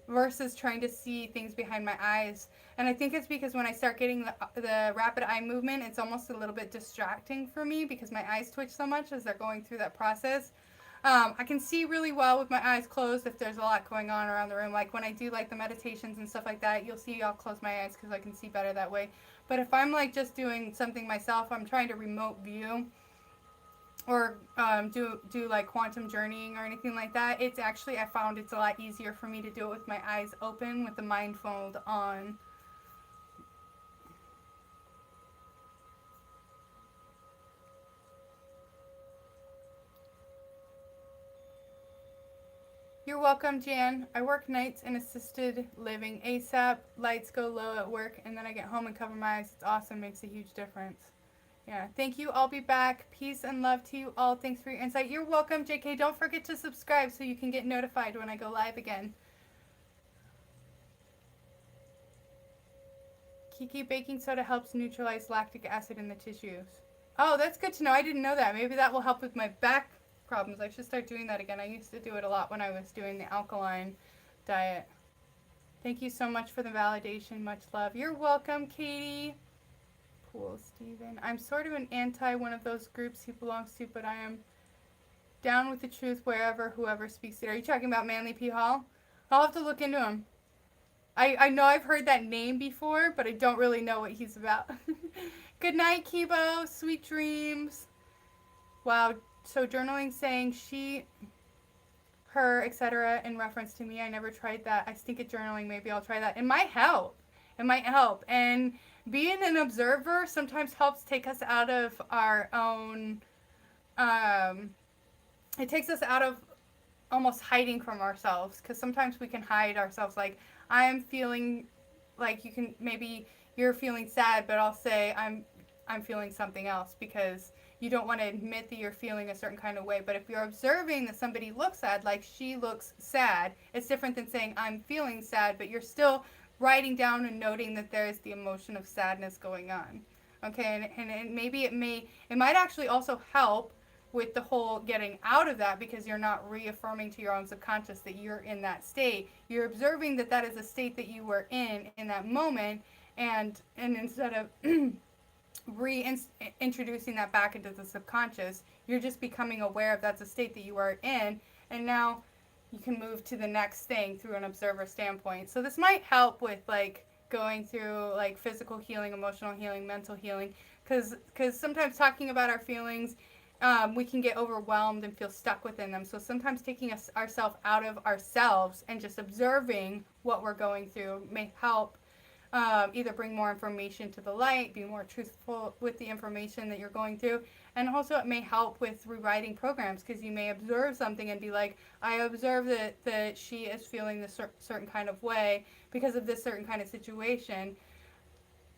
versus trying to see things behind my eyes. And I think it's because when I start getting the rapid eye movement, it's almost a little bit distracting for me because my eyes twitch so much as they're going through that process. I can see really well with my eyes closed if there's a lot going on around the room. Like when I do like the meditations and stuff like that, you'll see I'll close my eyes because I can see better that way. But if I'm like just doing something myself, I'm trying to remote view or do like quantum journeying or anything like that, it's actually, I found it's a lot easier for me to do it with my eyes open with the mind fold on. You're welcome, Jan. I work nights in assisted living ASAP. Lights go low at work, and then I get home and cover my eyes. It's awesome. Makes a huge difference. Yeah. Thank you. I'll be back. Peace and love to you all. Thanks for your insight. You're welcome, JK. Don't forget to subscribe so you can get notified when I go live again. Kiki, baking soda helps neutralize lactic acid in the tissues. Oh, that's good to know. I didn't know that. Maybe that will help with my back problems. I should start doing that again. I used to do it a lot when I was doing the alkaline diet. Thank you so much for the validation. Much love. You're welcome, Katie. Cool, Steven. I'm sort of an anti one of those groups he belongs to, but I am down with the truth wherever whoever speaks it. Are you talking about Manly P. Hall? I'll have to look into him. I know I've heard that name before, but I don't really know what he's about. Good night, Kibo. Sweet dreams. Wow. So journaling saying she, her, etc. in reference to me. I never tried that. I stink at journaling. Maybe I'll try that. It might help. It might help. And being an observer sometimes helps take us out of our own, it takes us out of almost hiding from ourselves, because sometimes we can hide ourselves. Like, I'm feeling like maybe you're feeling sad, but I'll say I'm feeling something else, because you don't want to admit that you're feeling a certain kind of way. But if you're observing that somebody looks sad, like she looks sad, it's different than saying I'm feeling sad, but you're still writing down and noting that there is the emotion of sadness going on. Okay, and maybe it might actually also help with the whole getting out of that, because you're not reaffirming to your own subconscious that you're in that state. You're observing that that is a state that you were in that moment, and instead of reintroducing that back into the subconscious, you're just becoming aware of that's a state that you are in, and now you can move to the next thing through an observer standpoint. So this might help with like going through like physical healing, emotional healing, mental healing, because sometimes talking about our feelings, we can get overwhelmed and feel stuck within them. So sometimes taking ourselves out of ourselves and just observing what we're going through may help either bring more information to the light, be more truthful with the information that you're going through, and also it may help with rewriting programs, because you may observe something and be like, I observe that she is feeling this certain kind of way because of this certain kind of situation.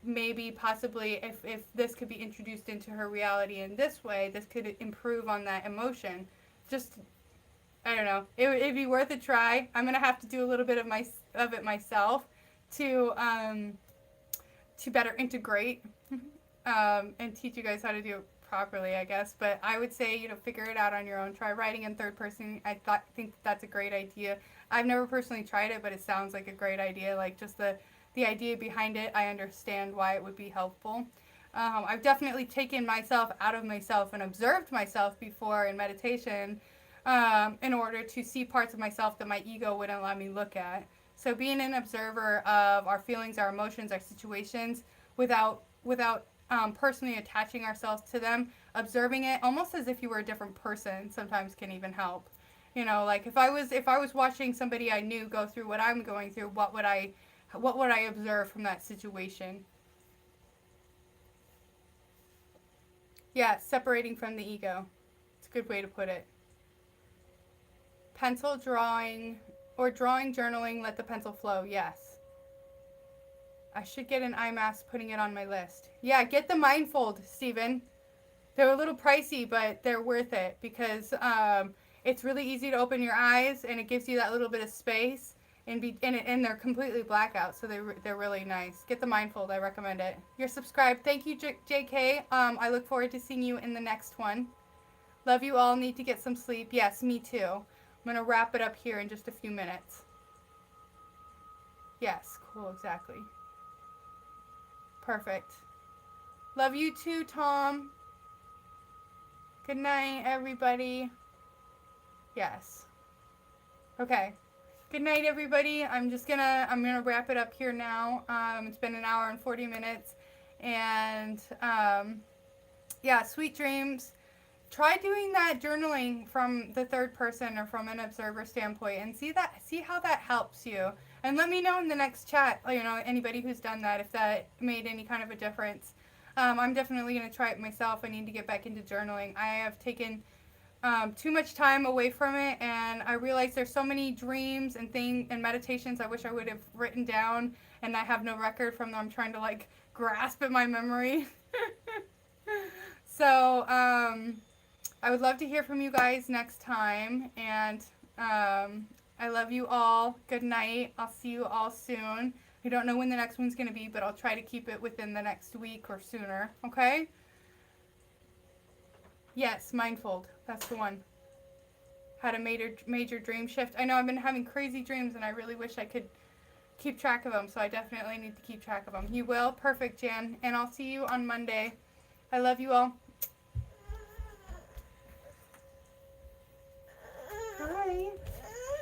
Maybe possibly if this could be introduced into her reality in this way, this could improve on that emotion. Just, I don't know, it'd be worth a try. I'm gonna have to do a little bit of it myself to better integrate and teach you guys how to do it properly, I guess. But I would say, figure it out on your own. Try writing in third person. I think that's a great idea. I've never personally tried it, but it sounds like a great idea. Like just the idea behind it, I understand why it would be helpful. I've definitely taken myself out of myself and observed myself before in meditation in order to see parts of myself that my ego wouldn't let me look at. So being an observer of our feelings, our emotions, our situations, without personally attaching ourselves to them, observing it almost as if you were a different person sometimes can even help. Like if I was watching somebody I knew go through what I'm going through, what would I observe from that situation? Yeah, separating from the ego. It's a good way to put it. Pencil drawing or drawing, journaling, let the pencil flow. Yes. I should get an eye mask, putting it on my list. Yeah, get the mindfold, Steven. They're a little pricey, but they're worth it because it's really easy to open your eyes and it gives you that little bit of space. And they're completely blackout, so they're really nice. Get the Mindfold. I recommend it. You're subscribed. Thank you, JK. I look forward to seeing you in the next one. Love you all. Need to get some sleep. Yes, me too. I'm going to wrap it up here in just a few minutes. Yes, cool, exactly. Perfect. Love you too, Tom. Good night, everybody. Yes. Okay. Good night, everybody. I'm gonna wrap it up here now. It's been an hour and 40 minutes, and yeah, sweet dreams. Try doing that journaling from the third person or from an observer standpoint, and see how that helps you. And let me know in the next chat. Anybody who's done that, if that made any kind of a difference. I'm definitely gonna try it myself. I need to get back into journaling. I have taken too much time away from it, and I realize there's so many dreams and meditations I wish I would have written down, and I have no record from them. I'm trying to grasp at my memory. So I would love to hear from you guys next time, and I love you all. Good night. I'll see you all soon. I don't know when the next one's going to be, but I'll try to keep it within the next week or sooner. Okay? Yes, Mindfold. That's the one. Had a major dream shift. I know I've been having crazy dreams, and I really wish I could keep track of them, so I definitely need to keep track of them. You will? Perfect, Jan. And I'll see you on Monday. I love you all.